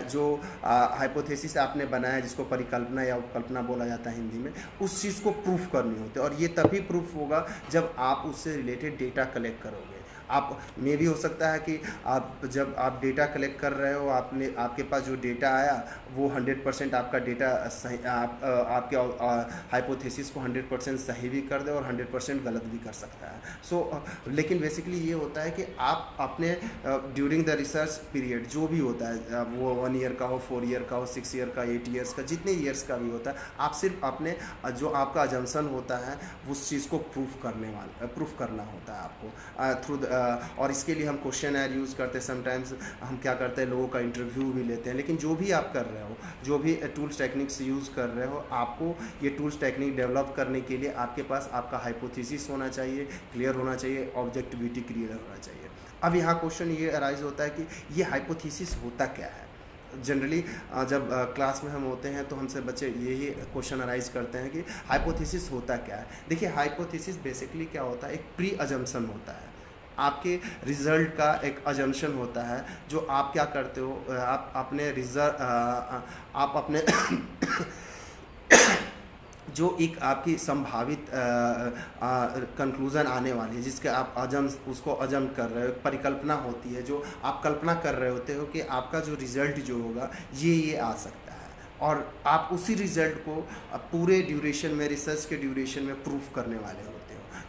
A: जो हाइपोथेसिस आपने बनाया जिसको परिकल्पना या उपकल्पना बोला जाता है हिंदी में, उस चीज़ को प्रूफ करनी होती है। और ये तभी प्रूफ होगा जब आप उससे रिलेटेड डेटा कलेक्ट करोगे। आप में भी हो सकता है कि जब आप डेटा कलेक्ट कर रहे हो आपके पास जो डेटा आया वो 100% आपका डेटा सही, आपके हाइपोथेसिस को 100% सही भी कर दे और 100% गलत भी कर सकता है। लेकिन बेसिकली ये होता है कि आप अपने ड्यूरिंग द रिसर्च पीरियड जो भी होता है, वो 1 ईयर का हो, 4 ईयर का हो, 6 ईयर का, 8 ईयर्स का, जितने ईयर्स का भी होता है, आप सिर्फ अपने जो आपका अजम्पशन होता है उस चीज़ को प्रूफ करना होता है आपको थ्रू और इसके लिए हम क्वेश्चन यूज़ करते हैं, समटाइम्स हम क्या करते हैं लोगों का इंटरव्यू भी लेते हैं। लेकिन जो भी आप कर रहे हो, जो भी टूल्स टेक्निक्स यूज़ कर रहे हो, आपको ये टूल्स टेक्निक डेवलप करने के लिए आपके पास आपका हाइपोथेसिस होना चाहिए, क्लियर होना चाहिए, ऑब्जेक्टिविटी क्लियर होना चाहिए। अब यहाँ क्वेश्चन ये अराइज होता है कि ये हाइपोथेसिस होता क्या है। जनरली जब क्लास में हम होते हैं तो हमसे बच्चे यही क्वेश्चन अराइज करते हैं कि हाइपोथेसिस होता क्या है। देखिए, हाइपोथेसिस बेसिकली क्या होता है, एक प्री अजम्पशन होता है, आपके रिजल्ट का एक अजम्पशन होता है। जो आप क्या करते हो, आप अपने रिजल्ट आप अपने जो एक आपकी संभावित कंक्लूज़न आने वाली है, जिसके आप उसको अजम कर रहे हो, परिकल्पना होती है, जो आप कल्पना कर रहे होते हो कि आपका जो रिज़ल्ट जो होगा ये आ सकता है, और आप उसी रिज़ल्ट को पूरे ड्यूरेशन में, रिसर्च के ड्यूरेशन में प्रूफ करने वाले होते हो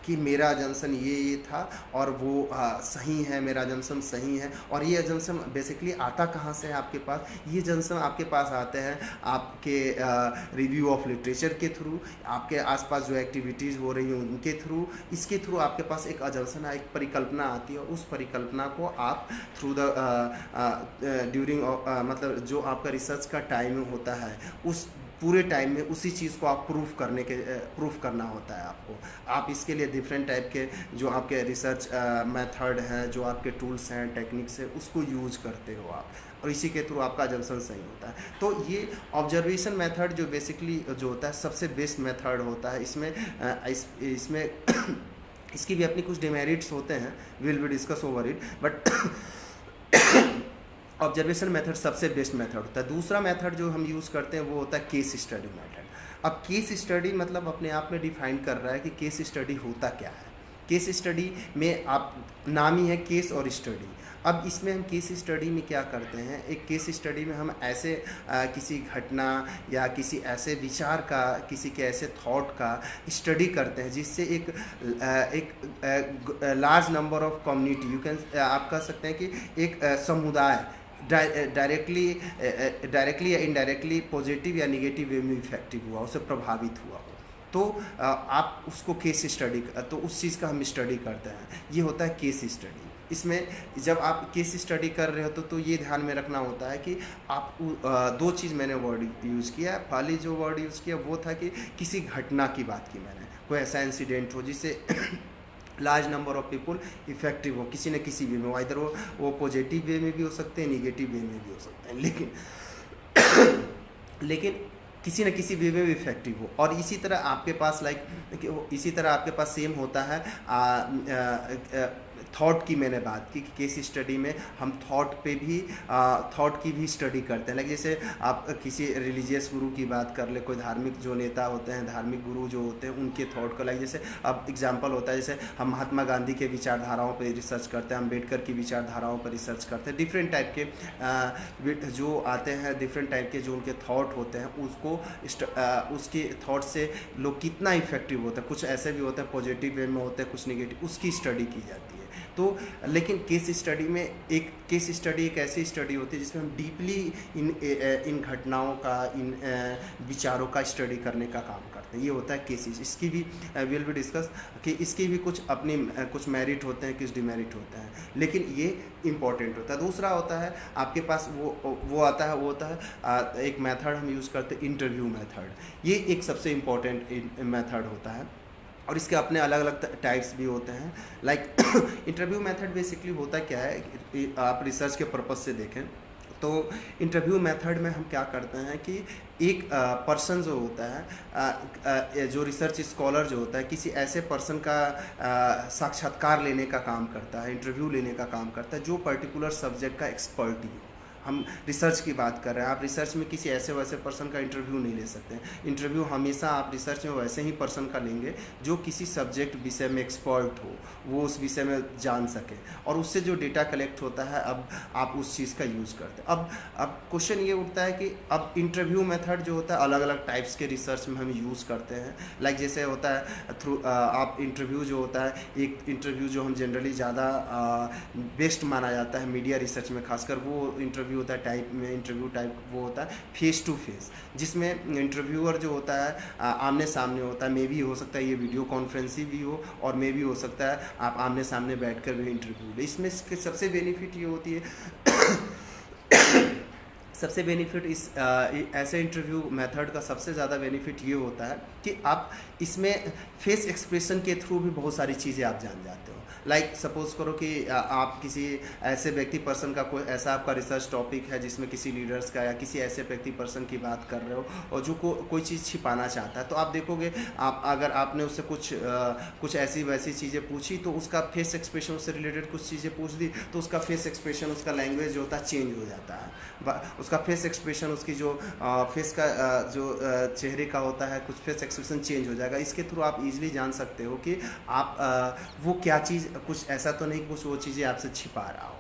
A: कि मेरा जंक्शन ये था और वो सही है, मेरा जंक्शन सही है। और ये जंक्शन बेसिकली आता कहाँ से है आपके पास, ये जंक्शन आपके पास आते हैं आपके रिव्यू ऑफ लिटरेचर के थ्रू, आपके आसपास जो एक्टिविटीज़ हो रही हैं उनके थ्रू, इसके थ्रू आपके पास एक अजम्पशन, एक परिकल्पना आती है। उस परिकल्पना को आप थ्रू द ड्यूरिंग मतलब जो आपका रिसर्च का टाइम होता है, उस पूरे टाइम में उसी चीज़ को आप प्रूफ करना होता है आपको। आप इसके लिए डिफरेंट टाइप के जो आपके रिसर्च मेथड हैं, जो आपके टूल्स हैं, टेक्निक्स हैं, उसको यूज करते हो आप, और इसी के थ्रू आपका जंक्शन सही होता है। तो ये ऑब्जर्वेशन मेथड जो बेसिकली जो होता है सबसे बेस्ट मेथड होता है। इसमें इसकी भी अपनी कुछ डिमेरिट्स होते हैं, will be discuss over it, but observation method सबसे बेस्ट मेथड होता है। दूसरा मेथड जो हम यूज़ करते हैं वो होता है केस स्टडी मेथड। अब केस स्टडी मतलब अपने आप में डिफाइन कर रहा है कि केस स्टडी होता क्या है। केस स्टडी में आप नाम ही है केस और स्टडी। अब इसमें हम केस स्टडी में क्या करते हैं, एक केस स्टडी में हम ऐसे किसी घटना या किसी ऐसे विचार का, किसी के ऐसे थॉट का स्टडी करते हैं जिससे एक लार्ज नंबर ऑफ कम्युनिटी, आप कह सकते हैं कि एक समुदाय डायरेक्टली या इनडायरेक्टली पॉजिटिव या निगेटिव वे में इफेक्टिव हुआ, उससे प्रभावित हुआ हो, तो आप उसको केस स्टडी, तो उस चीज़ का हम स्टडी करते हैं। ये होता है केस स्टडी। इसमें जब आप केस स्टडी कर रहे हो तो ये ध्यान में रखना होता है कि आप दो चीज़ मैंने वर्ड यूज़ किया। पहली जो वर्ड यूज़ किया वो था कि किसी घटना की बात की मैंने, कोई ऐसा इंसिडेंट हो जिससे large number of people effective हो किसी न किसी वे में, इधर वो पॉजिटिव वे में भी हो सकते हैं, निगेटिव वे में भी हो सकते हैं, लेकिन किसी न किसी वे में भी इफेक्टिव हो। और इसी तरह आपके पास इसी तरह आपके पास सेम होता है थॉट की मैंने बात की कि केस स्टडी में हम थॉट की भी स्टडी करते हैं। लाइक जैसे आप किसी रिलीजियस गुरु की बात कर ले, कोई धार्मिक जो नेता होते हैं, धार्मिक गुरु जो होते हैं, उनके थॉट को, लाइक जैसे अब एग्जांपल होता है, जैसे हम महात्मा गांधी के विचारधाराओं पर रिसर्च करते हैं, अम्बेडकर की विचारधाराओं पर रिसर्च करते हैं, डिफरेंट टाइप के जो आते हैं, डिफरेंट टाइप के जो उनके थॉट होते हैं, उसको उसके थॉट से लोग कितना इफेक्टिव होता है। कुछ ऐसे भी होते हैं पॉजिटिव वे में होते हैं, कुछ निगेटिव, उसकी स्टडी की जाती है। तो लेकिन केस स्टडी में एक ऐसी स्टडी होती है जिसमें हम डीपली इन घटनाओं का, इन विचारों का स्टडी करने का काम करते हैं। ये होता है केसेस। इसकी भी विल बी डिस्कस कि इसकी भी कुछ मेरिट होते हैं, कुछ डिमेरिट होते हैं, लेकिन ये इम्पॉर्टेंट होता है। दूसरा होता है आपके पास वो होता है एक मेथड हम यूज़ करते हैं, इंटरव्यू मेथड। ये एक सबसे इम्पॉर्टेंट मेथड होता है और इसके अपने अलग अलग टाइप्स भी होते हैं। लाइक इंटरव्यू मेथड बेसिकली होता क्या है, आप रिसर्च के पर्पज़ से देखें तो इंटरव्यू मेथड में हम क्या करते हैं कि एक पर्सन जो होता है, जो रिसर्च स्कॉलर जो होता है, किसी ऐसे पर्सन का साक्षात्कार लेने का काम करता है, इंटरव्यू लेने का काम करता है जो पर्टिकुलर सब्जेक्ट का एक्सपर्ट ही हो। हम रिसर्च की बात कर रहे हैं, आप रिसर्च में किसी ऐसे वैसे पर्सन का इंटरव्यू नहीं ले सकते हैं। इंटरव्यू हमेशा आप रिसर्च में वैसे ही पर्सन का लेंगे जो किसी सब्जेक्ट विषय में एक्सपर्ट हो, वो उस विषय में जान सके, और उससे जो डेटा कलेक्ट होता है अब आप उस चीज़ का यूज़ करते हैं। अब क्वेश्चन ये उठता है कि अब इंटरव्यू मेथड जो होता है अलग अलग टाइप्स के रिसर्च में हम यूज़ करते हैं। लाइक जैसे होता है थ्रू आप इंटरव्यू जो होता है, एक इंटरव्यू जो हम जनरली ज़्यादा बेस्ट माना जाता है मीडिया रिसर्च में, खासकर वो इंटरव्यू इंटरव्यू होता है टाइप में, इंटरव्यू टाइप वो होता है फेस टू फेस, जिसमें इंटरव्यूअर जो होता है आमने सामने होता है। मे भी हो सकता है ये वीडियो कॉन्फ्रेंसिंग भी हो, और मे भी हो सकता है आप आमने सामने बैठ कर भी इंटरव्यू ले। इसमें सबसे बेनिफिट ये होती है सबसे बेनिफिट ऐसे इंटरव्यू मेथड का सबसे ज़्यादा बेनिफिट ये होता है कि आप इसमें फेस एक्सप्रेशन के थ्रू भी बहुत सारी चीज़ें आप जान जाते हो। लाइक सपोज करो कि आप किसी ऐसे व्यक्ति पर्सन का कोई ऐसा आपका रिसर्च टॉपिक है जिसमें किसी लीडर्स का या किसी ऐसे व्यक्ति पर्सन की बात कर रहे हो और जो कोई चीज़ छिपाना चाहता है, तो आप देखोगे आप अगर आपने उससे कुछ ऐसी वैसी चीज़ें पूछी तो उसका फेस एक्सप्रेशन, उससे रिलेटेड कुछ चीज़ें पूछ दी तो उसका फेस एक्सप्रेशन, उसका लैंग्वेज जो होता है चेंज हो जाता है। उसका फेस एक्सप्रेशन, उसकी जो फेस का जो चेहरे का होता है कुछ फेस एक्सप्रेशन चेंज हो जाएगा। इसके थ्रू आप इजीली जान सकते हो कि आप वो क्या चीज़, कुछ ऐसा तो नहीं कुछ वो चीज़ें आपसे छिपा रहा हो।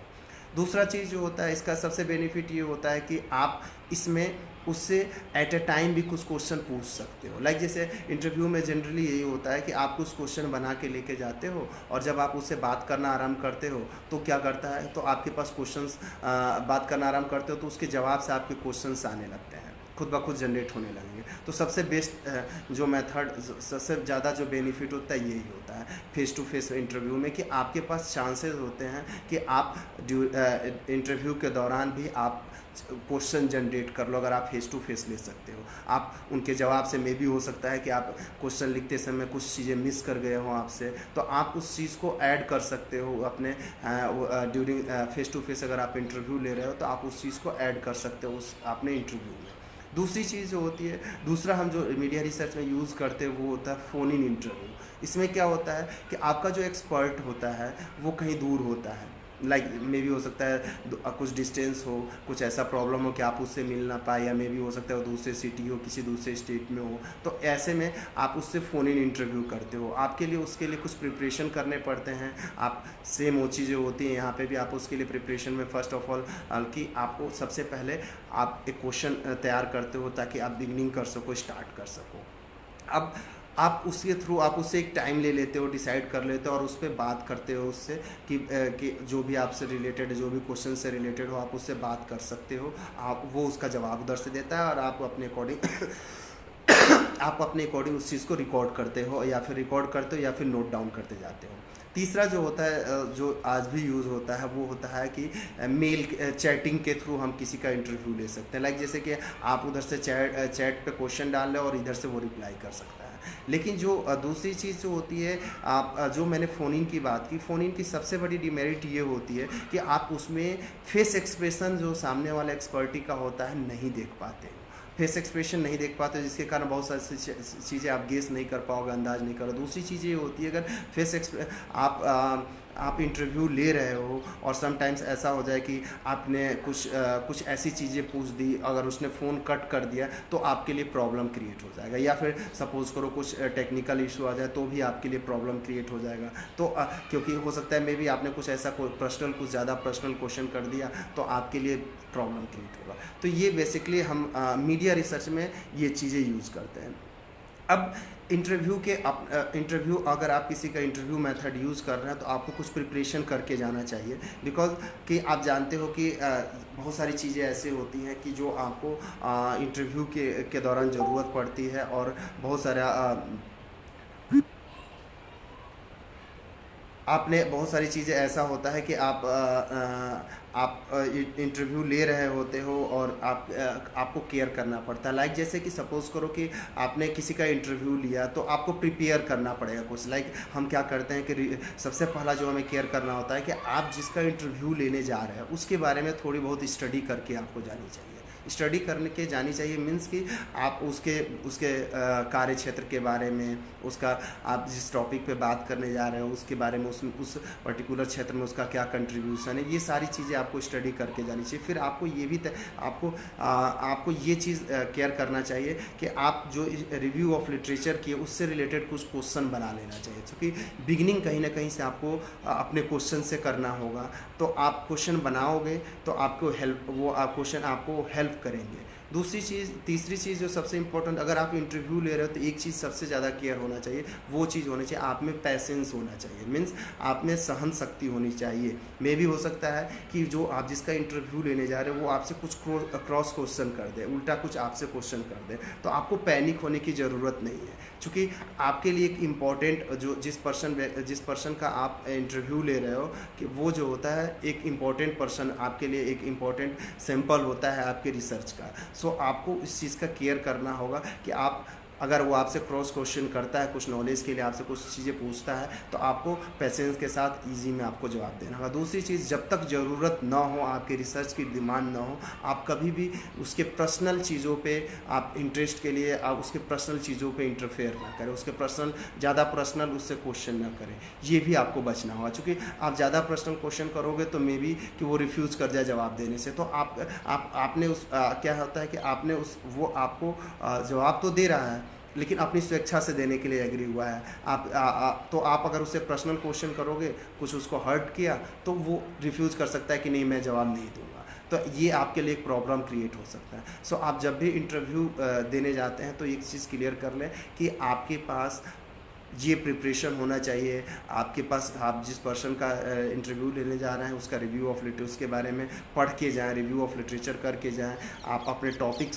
A: दूसरा चीज़ जो होता है इसका सबसे बेनिफिट ये होता है कि आप इसमें उससे एट अ टाइम भी कुछ क्वेश्चन पूछ सकते हो। लाइक जैसे इंटरव्यू में जनरली यही होता है कि आप कुछ क्वेश्चन बना के लेके जाते हो और जब आप उससे बात करना आरंभ करते हो तो क्या करता है, तो आपके पास क्वेश्चंस बात करना आरंभ करते हो तो उसके जवाब से आपके क्वेश्चंस आने लगते हैं, खुद ब खुद जनरेट होने लगेंगे। तो सबसे बेस्ट जो मेथड, सबसे ज़्यादा जो बेनिफिट होता है यही होता है फेस टू फेस इंटरव्यू में, कि आपके पास चांसेस होते हैं कि आप इंटरव्यू के दौरान भी आप क्वेश्चन जनरेट कर लो। अगर आप फेस टू फेस ले सकते हो, आप उनके जवाब से मे भी हो सकता है कि आप क्वेश्चन लिखते समय कुछ चीज़ें मिस कर गए हो आपसे, तो आप उस चीज़ को ऐड कर सकते हो अपने ड्यूरिंग फेस टू फेस। अगर आप इंटरव्यू ले रहे हो तो आप उस चीज़ को ऐड कर सकते हो उस अपने इंटरव्यू में। दूसरी चीज़ जो होती है, दूसरा हम जो मीडिया रिसर्च में यूज़ करते हैं वो होता है फ़ोन इन इंटरव्यू। इसमें क्या होता है कि आपका जो एक्सपर्ट होता है वो कहीं दूर होता है, लाइक मे भी हो सकता है कुछ डिस्टेंस हो, कुछ ऐसा प्रॉब्लम हो कि आप उससे मिल ना पाए, या मे भी हो सकता है वो दूसरे सिटी हो, किसी दूसरे स्टेट में हो, तो ऐसे में आप उससे फ़ोन इन इंटरव्यू करते हो। आपके लिए उसके लिए कुछ प्रिपरेशन करने पड़ते हैं। आप सेम वो चीज़ें होती हैं यहाँ पे भी, आप उसके लिए प्रिपरेशन में फ़र्स्ट ऑफ ऑल कि आपको सबसे पहले आप एक क्वेश्चन तैयार करते हो ताकि आप बिगनिंग कर सको, स्टार्ट कर सको। अब आप उसके थ्रू आप उससे एक टाइम ले लेते हो, डिसाइड कर लेते हो और उस पर बात करते हो उससे कि जो भी आपसे रिलेटेड, जो भी क्वेश्चन से रिलेटेड हो आप उससे बात कर सकते हो। आप वो उसका जवाब उधर से देता है और आप अपने अकॉर्डिंग उस चीज़ को रिकॉर्ड करते हो, या फिर रिकॉर्ड करते हो या फिर नोट डाउन करते जाते हो। तीसरा जो होता है जो आज भी यूज़ होता है वो होता है कि मेल चैटिंग के थ्रू हम किसी का इंटरव्यू ले सकते हैं। लाइक जैसे कि आप उधर से चैट पे क्वेश्चन डाल रहे हो और इधर से वो रिप्लाई कर सकता है। लेकिन जो दूसरी चीज़ जो होती है, आप जो मैंने फ़ोन इन की बात की, फ़ोन इन की सबसे बड़ी डिमेरिट ये होती है कि आप उसमें फेस एक्सप्रेशन जो सामने वाला एक्सपर्टी का होता है नहीं देख पाते, फेस एक्सप्रेशन नहीं देख पाते, जिसके कारण बहुत सारी चीज़ें आप गेस नहीं कर पाओगे, अंदाज नहीं करो। दूसरी चीज़ ये होती है, अगर फेस आप इंटरव्यू ले रहे हो और समटाइम्स ऐसा हो जाए कि आपने कुछ ऐसी चीज़ें पूछ दी, अगर उसने फ़ोन कट कर दिया तो आपके लिए प्रॉब्लम क्रिएट हो जाएगा, या फिर सपोज़ करो कुछ टेक्निकल इशू आ जाए तो भी आपके लिए प्रॉब्लम क्रिएट हो जाएगा। तो क्योंकि हो सकता है मे बी आपने कुछ ऐसा कुछ ज़्यादा पर्सनल क्वेश्चन कर दिया तो आपके लिए प्रॉब्लम क्रिएट होगा। तो ये बेसिकली हम मीडिया रिसर्च में ये चीज़ें यूज़ करते हैं। अब इंटरव्यू अगर आप किसी का इंटरव्यू मेथड यूज़ कर रहे हैं तो आपको कुछ प्रिपरेशन करके जाना चाहिए, बिकॉज कि आप जानते हो कि बहुत सारी चीज़ें ऐसे होती हैं कि जो आपको इंटरव्यू के दौरान ज़रूरत पड़ती है, और बहुत सारी चीज़ें ऐसा होता है कि आप इंटरव्यू ले रहे होते हो और आपको केयर करना पड़ता है। लाइक जैसे कि सपोज़ करो कि आपने किसी का इंटरव्यू लिया तो आपको प्रिपेयर करना पड़ेगा कुछ। लाइक हम क्या करते हैं कि सबसे पहला जो हमें केयर करना होता है कि आप जिसका इंटरव्यू लेने जा रहे हैं उसके बारे में थोड़ी बहुत स्टडी करके आपको जानी चाहिए। स्टडी करने के जानी चाहिए मीन्स कि आप उसके कार्य क्षेत्र के बारे में, उसका आप जिस टॉपिक पे बात करने जा रहे हो उसके बारे में, उस पर्टिकुलर क्षेत्र में उसका क्या कंट्रीब्यूशन है, ये सारी चीज़ें आपको स्टडी करके जानी चाहिए। फिर आपको ये भी आपको ये चीज़ केयर करना चाहिए कि आप जो रिव्यू ऑफ लिटरेचर की उससे रिलेटेड कुछ क्वेश्चन बना लेना चाहिए, क्योंकि बिगिनिंग कहीं ना कहीं से आपको अपने क्वेश्चन से करना होगा। तो आप क्वेश्चन बनाओगे तो आपको क्वेश्चन आपको हेल्प करेंगे तीसरी चीज़ जो सबसे इम्पोर्टेंट, अगर आप इंटरव्यू ले रहे हो तो एक चीज़ सबसे ज़्यादा केयर होना चाहिए, वो चीज़ होनी चाहिए आप में पैसेंस होना चाहिए, मीन्स आप में सहन शक्ति होनी चाहिए। मे भी हो सकता है कि जो आप जिसका इंटरव्यू लेने जा रहे हो वो आपसे कुछ क्रॉस क्वेश्चन कर दे, उल्टा कुछ आपसे क्वेश्चन कर दे, तो आपको पैनिक होने की ज़रूरत नहीं है, क्योंकि आपके लिए एक इम्पॉर्टेंट जो जिस पर्सन का आप इंटरव्यू ले रहे हो कि वो जो होता है एक इम्पॉर्टेंट पर्सन, आपके लिए एक इम्पॉर्टेंट सैंपल होता है आपके रिसर्च का। सो आपको इस चीज़ का केयर करना होगा कि आप, अगर वो आपसे क्रॉस क्वेश्चन करता है, कुछ नॉलेज के लिए आपसे कुछ चीज़ें पूछता है, तो आपको पेशेंस के साथ इजी में आपको जवाब देना होगा। दूसरी चीज़, जब तक ज़रूरत ना हो, आपके रिसर्च की डिमांड ना हो, आप कभी भी उसके पर्सनल चीज़ों पे, आप इंटरेस्ट के लिए आप उसके पर्सनल चीज़ों पे इंटरफेयर ना करें, उसके ज़्यादा पर्सनल उससे क्वेश्चन ना करें, ये भी आपको बचना होगा, क्योंकि आप ज़्यादा पर्सनल क्वेश्चन करोगे तो मे बी कि वो रिफ्यूज़ कर जाए जवाब देने से, तो आपने क्या होता है कि आपने वो आपको जवाब तो दे रहा है लेकिन अपनी स्वेच्छा से देने के लिए एग्री हुआ है। तो आप अगर उससे पर्सनल क्वेश्चन करोगे, कुछ उसको हर्ट किया, तो वो रिफ्यूज़ कर सकता है कि नहीं, मैं जवाब नहीं दूंगा, तो ये आपके लिए एक प्रॉब्लम क्रिएट हो सकता है। सो आप जब भी इंटरव्यू देने जाते हैं तो एक चीज़ क्लियर कर लें कि आपके पास ये प्रिपरेशन होना चाहिए, आपके पास आप जिस पर्सन का इंटरव्यू लेने जा रहे हैं उसका रिव्यू ऑफ लिटरेचर, उसके बारे में पढ़ के जाएं, रिव्यू ऑफ लिटरेचर करके जाएं, आप अपने टॉपिक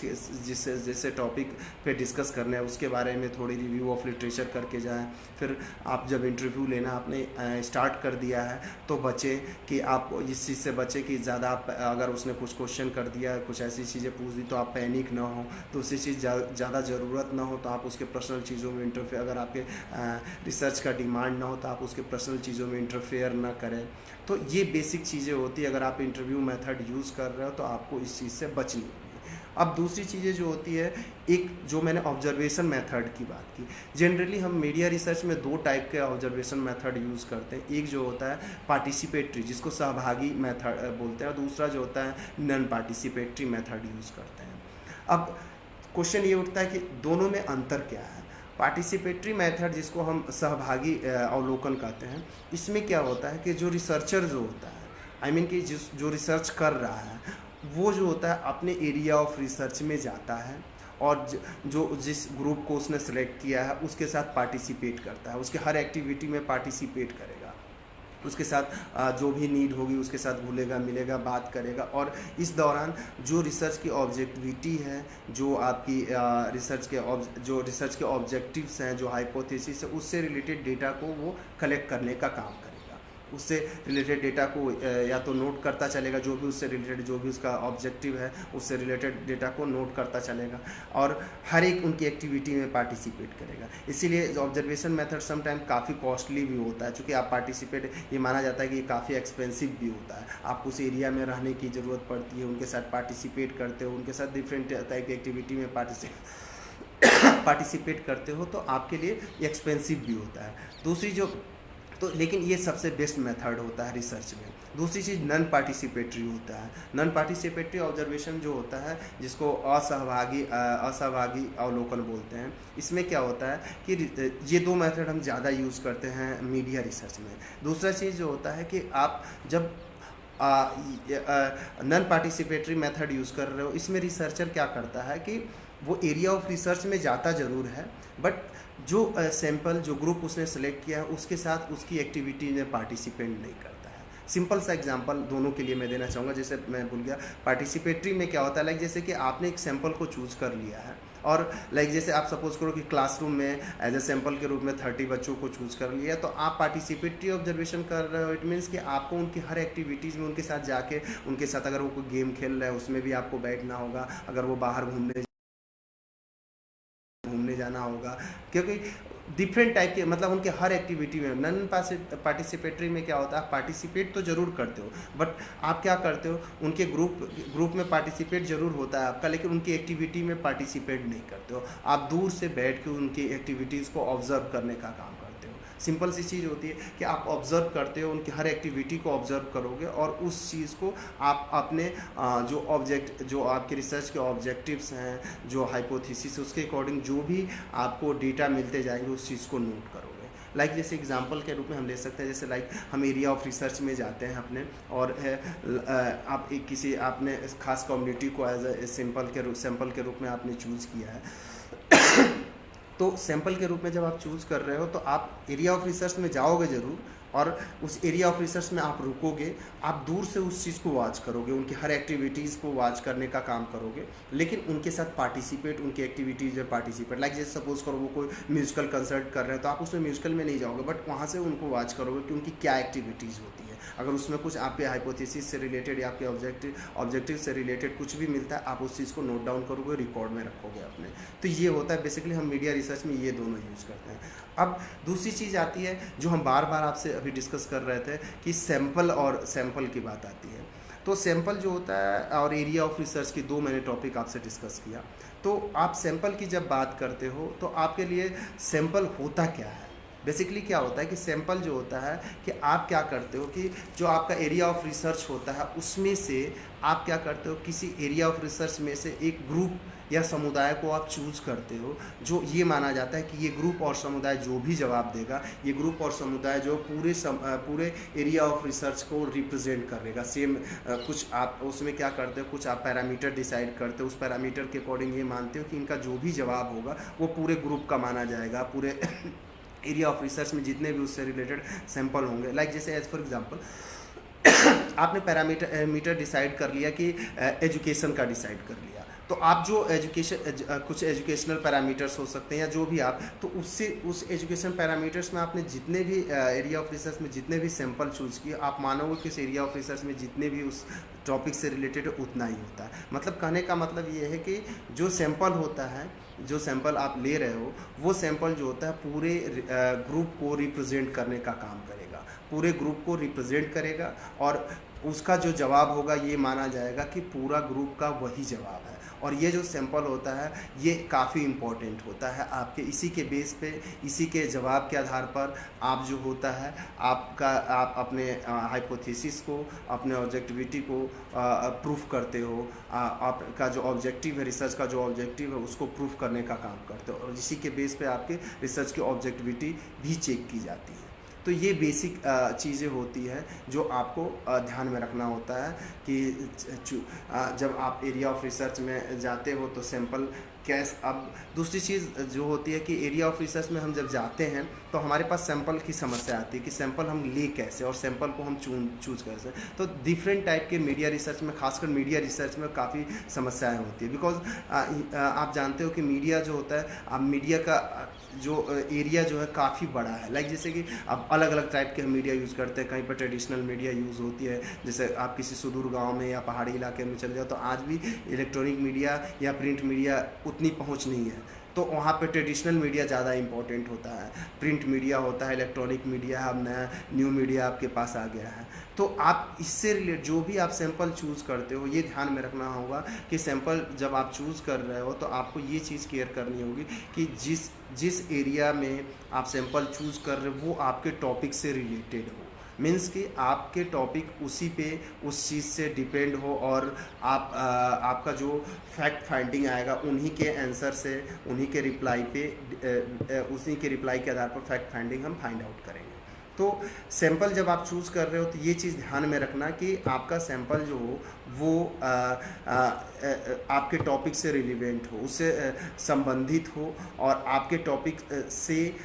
A: जिससे टॉपिक पे डिस्कस करना है उसके बारे में थोड़ी रिव्यू ऑफ लिटरेचर करके जाएं। फिर आप जब इंटरव्यू लेना आपने स्टार्ट कर दिया है तो बचे कि आप इस चीज़ से बचे कि ज़्यादा अगर उसने कुछ क्वेश्चन कर दिया, कुछ ऐसी चीज़ें पूछ दी तो आप पैनिक ना हो, तो उसी चीज़ ज़्यादा ज़रूरत ना हो तो आप उसके पर्सनल चीज़ों में इंटरफेयर, अगर आपके रिसर्च का डिमांड ना हो तो आप उसके पर्सनल चीज़ों में इंटरफेयर ना करें। तो ये बेसिक चीज़ें होती है, अगर आप इंटरव्यू मेथड यूज़ कर रहे हो तो आपको इस चीज़ से बचनी होगी। अब दूसरी चीज़ें जो होती है, एक जो मैंने ऑब्जर्वेशन मेथड की बात की, जनरली हम मीडिया रिसर्च में दो टाइप के ऑब्जर्वेशन मेथड यूज़ करते हैं। एक जो होता है पार्टिसिपेटरी, जिसको सहभागी मेथड बोलते हैं, और दूसरा जो होता है नॉन पार्टिसिपेटरी मेथड यूज़ करते हैं। अब क्वेश्चन ये उठता है कि दोनों में अंतर क्या है। पार्टिसिपेटरी मेथड, जिसको हम सहभागी अवलोकन कहते हैं, इसमें क्या होता है कि जो रिसर्चर जो होता है, आई मीन कि जो रिसर्च कर रहा है, वो जो होता है अपने एरिया ऑफ रिसर्च में जाता है और जिस ग्रुप को उसने सेलेक्ट किया है उसके साथ पार्टिसिपेट करता है, उसके हर एक्टिविटी में पार्टिसिपेट करेगा, उसके साथ जो भी नीड होगी उसके साथ घुलेगा मिलेगा, बात करेगा, और इस दौरान जो रिसर्च की ऑब्जेक्टिविटी है, जो आपकी जो रिसर्च के ऑब्जेक्टिव्स हैं, जो हाइपोथेसिस है, उससे रिलेटेड डेटा को वो कलेक्ट करने का काम करेगा। उससे रिलेटेड डेटा को या तो नोट करता चलेगा, जो भी उससे रिलेटेड जो भी उसका ऑब्जेक्टिव है उससे रिलेटेड डेटा को नोट करता चलेगा, और हर एक उनकी एक्टिविटी में पार्टिसिपेट करेगा। इसीलिए ऑब्जर्वेशन मेथड समटाइम काफ़ी कॉस्टली भी होता है, चूँकि आप पार्टिसिपेट, ये माना जाता है कि ये काफ़ी एक्सपेंसिव भी होता है, आपको उस एरिया में रहने की ज़रूरत पड़ती है, उनके साथ पार्टिसिपेट करते हो, उनके साथ डिफरेंट टाइप की एक्टिविटी में पार्टिसिपेट करते हो, तो आपके लिए एक्सपेंसिव भी होता है। दूसरी जो तो लेकिन ये सबसे बेस्ट मेथड होता है रिसर्च में। दूसरी चीज़ नॉन पार्टिसिपेटरी होता है। नॉन पार्टिसिपेटरी ऑब्जर्वेशन जो होता है, जिसको असहभागी अवलोकन बोलते हैं, इसमें क्या होता है कि ये दो मेथड हम ज़्यादा यूज़ करते हैं मीडिया रिसर्च में। दूसरा चीज़ जो होता है कि आप जब नॉन पार्टिसिपेटरी मेथड यूज़ कर रहे हो, इसमें रिसर्चर क्या करता है कि वो एरिया ऑफ रिसर्च में जाता ज़रूर है, बट जो सैंपल जो ग्रुप उसने सेलेक्ट किया है उसके साथ उसकी एक्टिविटी में पार्टिसिपेट नहीं करता है। सिंपल सा एग्जांपल दोनों के लिए मैं देना चाहूँगा, जैसे मैं भूल गया, पार्टिसिपेटरी में क्या होता है, लाइक जैसे कि आपने एक सैंपल को चूज़ कर लिया है, और लाइक जैसे आप सपोज करो कि क्लासरूम में एज ए सैंपल के रूप में 30 बच्चों को चूज़ कर लिया, तो आप पार्टिसिपेटरी ऑब्जर्वेशन कर रहे हो। इट मीन्स कि आपको उनकी हर एक्टिविटीज़ में उनके साथ जाके, उनके साथ अगर वो कोई गेम खेल रहे हैं उसमें भी आपको बैठना होगा, अगर वो बाहर घूमने जाना होगा, क्योंकि डिफरेंट टाइप के, मतलब उनके हर एक्टिविटी में। नॉन पार्टिसिपेटरी में क्या होता है, आप पार्टिसिपेट तो ज़रूर करते हो, बट आप क्या करते हो, उनके ग्रुप में पार्टिसिपेट ज़रूर होता है आपका, लेकिन उनकी एक्टिविटी में पार्टिसिपेट नहीं करते हो। आप दूर से बैठ के उनकी एक्टिविटीज़ को ऑब्जर्व करने का काम करते हो। सिंपल सी चीज़ होती है कि आप ऑब्जर्व करते हो, उनकी हर एक्टिविटी को ऑब्जर्व करोगे, और उस चीज़ को आप अपने जो आपके रिसर्च के ऑब्जेक्टिव्स हैं, जो हाइपोथेसिस, उसके अकॉर्डिंग जो भी आपको डेटा मिलते जाएंगे उस चीज़ को नोट करोगे। लाइक जैसे एग्जांपल के रूप में हम ले सकते हैं, जैसे लाइक हम एरिया ऑफ रिसर्च में जाते हैं अपने, और आप एक किसी आपने खास कम्युनिटी को एज ए सैंपल के रूप में आपने चूज़ किया है। तो सैंपल के रूप में जब आप चूज़ कर रहे हो तो आप एरिया ऑफ रिसर्च में जाओगे ज़रूर, और उस एरिया ऑफ रिसर्च में आप रुकोगे, आप दूर से उस चीज़ को वॉच करोगे, उनकी हर एक्टिविटीज़ को वॉच करने का काम करोगे, लेकिन उनके साथ पार्टिसिपेट, उनकी एक्टिविटीज़ में पार्टिसिपेट, लाइक जैसे सपोज करो वो कोई म्यूजिकल कंसर्ट कर रहे हैं तो आप उसमें म्यूजिकल में नहीं जाओगे, बट वहाँ से उनको वॉच करोगे कि उनकी क्या एक्टिविटीज़ होती है। अगर उसमें कुछ आपके हाइपोथेसिस से रिलेटेड या आपके ऑब्जेक्टिव से रिलेटेड कुछ भी मिलता है, आप उस चीज़ को नोट डाउन करोगे, रिकॉर्ड में रखोगे अपने। तो ये होता है बेसिकली, हम मीडिया रिसर्च में ये दोनों यूज़ करते हैं। अब दूसरी चीज़ आती है जो हम बार बार आपसे अभी डिस्कस कर रहे थे कि सैंपल और सैंपल की बात आती है। तो सैंपल जो होता है और एरिया ऑफ रिसर्च की दो मैंने टॉपिक आपसे डिस्कस किया। तो आप सैंपल की जब बात करते हो तो आपके लिए सैंपल होता क्या है? बेसिकली क्या होता है कि सैंपल जो होता है कि आप क्या करते हो कि जो आपका एरिया ऑफ रिसर्च होता है उसमें से आप क्या करते हो, किसी एरिया ऑफ रिसर्च में से एक ग्रुप या समुदाय को आप चूज़ करते हो, जो ये माना जाता है कि ये ग्रुप और समुदाय जो भी जवाब देगा, ये ग्रुप और समुदाय जो पूरे एरिया ऑफ रिसर्च को रिप्रेजेंट करेगा। सेम कुछ आप उसमें क्या करते हो, कुछ आप पैरामीटर डिसाइड करते हो, उस पैरामीटर के अकॉर्डिंग ये मानते हो कि इनका जो भी जवाब होगा वो पूरे ग्रुप का माना जाएगा, पूरे एरिया ऑफ रिसर्च में जितने भी उससे रिलेटेड सैंपल होंगे। लाइक जैसे एज फॉर एग्जांपल आपने पैरामीटर डिसाइड कर लिया कि एजुकेशन का डिसाइड कर लिया, तो आप जो कुछ एजुकेशनल पैरामीटर्स हो सकते हैं या जो भी आप, तो उससे उस एजुकेशन पैरामीटर्स में आपने जितने भी एरिया ऑफ रिसर्च में जितने भी सैंपल चूज़ किए, आप मानोगे कि इस एरिया ऑफ रिसर्च में जितने भी उस टॉपिक से रिलेटेड उतना ही होता है। मतलब कहने का मतलब ये है कि जो सैंपल होता है, जो सैंपल आप ले रहे हो, वो सैंपल जो होता है पूरे ग्रुप को रिप्रेजेंट करने का काम करेगा, पूरे ग्रुप को रिप्रेजेंट करेगा, और उसका जो जवाब होगा ये माना जाएगा कि पूरा ग्रुप का वही जवाब है। और ये जो सैंपल होता है ये काफ़ी इम्पोर्टेंट होता है आपके, इसी के बेस पे, इसी के जवाब के आधार पर आप जो होता है आप अपने हाइपोथेसिस को, अपने ऑब्जेक्टिविटी को प्रूफ करते हो, आपका जो ऑब्जेक्टिव है, रिसर्च का जो ऑब्जेक्टिव है उसको प्रूफ करने का काम करते हो, और इसी के बेस पे आपके रिसर्च की ऑब्जेक्टिविटी भी चेक की जाती है। तो ये बेसिक चीज़ें होती है जो आपको ध्यान में रखना होता है कि जब आप एरिया ऑफ रिसर्च में जाते हो तो सैंपल कैस। अब दूसरी चीज़ जो होती है कि एरिया ऑफ रिसर्च में हम जब जाते हैं तो हमारे पास सैंपल की समस्या आती है कि सैंपल हम ले कैसे और सैंपल को हम चूज़ कैसे। तो डिफरेंट टाइप के मीडिया रिसर्च में, खासकर मीडिया रिसर्च में काफ़ी समस्याएं होती है, बिकॉज आप जानते हो कि मीडिया जो होता है, अब मीडिया का जो एरिया जो है काफ़ी बड़ा है। लाइक जैसे कि अब अलग अलग टाइप के हम मीडिया यूज़ करते हैं, कहीं पर ट्रेडिशनल मीडिया यूज़ होती है, जैसे आप किसी सुदूर गांव में या पहाड़ी इलाके में चले जाओ तो आज भी इलेक्ट्रॉनिक मीडिया या प्रिंट मीडिया उतनी पहुंच नहीं है, तो वहाँ पे ट्रेडिशनल मीडिया ज़्यादा इंपॉर्टेंट होता है, प्रिंट मीडिया होता है, इलेक्ट्रॉनिक मीडिया, अब नया न्यू मीडिया आपके पास आ गया है। तो आप इससे रिलेटेड जो भी आप सैंपल चूज़ करते हो, ये ध्यान में रखना होगा कि सैंपल जब आप चूज़ कर रहे हो तो आपको ये चीज़ केयर करनी होगी कि जिस एरिया में आप सैंपल चूज़ कर रहे हो वो आपके टॉपिक से रिलेटेड हो, मीन्स कि आपके टॉपिक उसी पे उस चीज़ से डिपेंड हो, और आपका जो फैक्ट फाइंडिंग आएगा उन्हीं के आंसर से, उन्हीं के रिप्लाई के आधार पर फैक्ट फाइंडिंग हम फाइंड आउट करेंगे। तो सैंपल जब आप चूज़ कर रहे हो तो ये चीज़ ध्यान में रखना कि आपका सैंपल जो हो वो आपके टॉपिक से रिलेवेंट हो, उससे संबंधित हो, और आपके टॉपिक से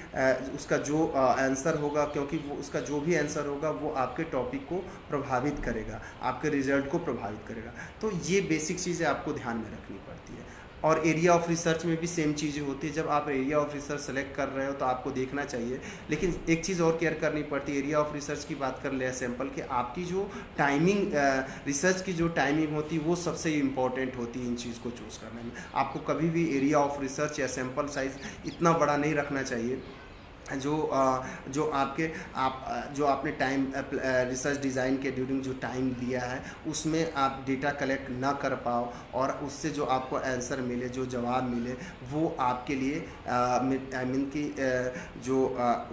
A: उसका जो आंसर होगा, क्योंकि वो उसका जो भी आंसर होगा वो आपके टॉपिक को प्रभावित करेगा, आपके रिजल्ट को प्रभावित करेगा। तो ये बेसिक चीज़ें आपको ध्यान में रखनी पड़ती है। और एरिया ऑफ रिसर्च में भी सेम चीज़ें होती है। जब आप एरिया ऑफ रिसर्च सेलेक्ट कर रहे हो तो आपको देखना चाहिए, लेकिन एक चीज़ और केयर करनी पड़ती है। एरिया ऑफ रिसर्च की बात कर ले सैंपल कि आपकी जो टाइमिंग, रिसर्च की जो टाइमिंग होती है वो सबसे इम्पॉर्टेंट होती है इन चीज़ को चूज़ करने में। आपको कभी भी एरिया ऑफ रिसर्च या सैंपल साइज़ इतना बड़ा नहीं रखना चाहिए जो आपने टाइम रिसर्च डिज़ाइन के ड्यूरिंग जो टाइम दिया है उसमें आप डेटा कलेक्ट ना कर पाओ, और उससे जो आपको आंसर मिले, जो जवाब मिले, वो आपके लिए आई मीन कि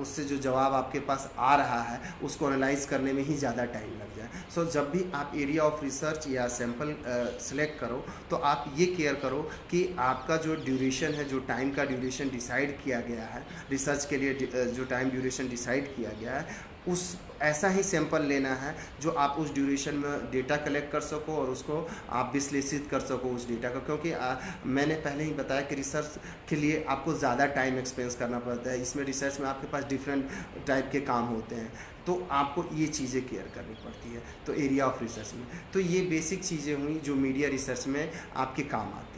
A: उससे जो जवाब आपके पास आ रहा है उसको एनालाइज करने में ही ज़्यादा टाइम लग जाए। सो जब भी आप एरिया ऑफ रिसर्च या सैंपल सेलेक्ट करो तो आप ये केयर करो कि आपका जो ड्यूरेशन है, जो टाइम का ड्यूरेशन डिसाइड किया गया है रिसर्च के लिए जो टाइम ड्यूरेशन डिसाइड किया गया है उस ऐसा ही सैंपल लेना है जो आप उस ड्यूरेशन में डेटा कलेक्ट कर सको और उसको आप विश्लेषित कर सको उस डेटा को, क्योंकि मैंने पहले ही बताया कि रिसर्च के लिए आपको ज़्यादा टाइम एक्सपेंस करना पड़ता है। इसमें रिसर्च में आपके पास डिफरेंट टाइप के काम होते हैं, तो आपको ये चीज़ें केयर करनी पड़ती है। तो एरिया ऑफ रिसर्च में तो ये बेसिक चीज़ें हुई जो मीडिया रिसर्च में आपके काम आती हैं।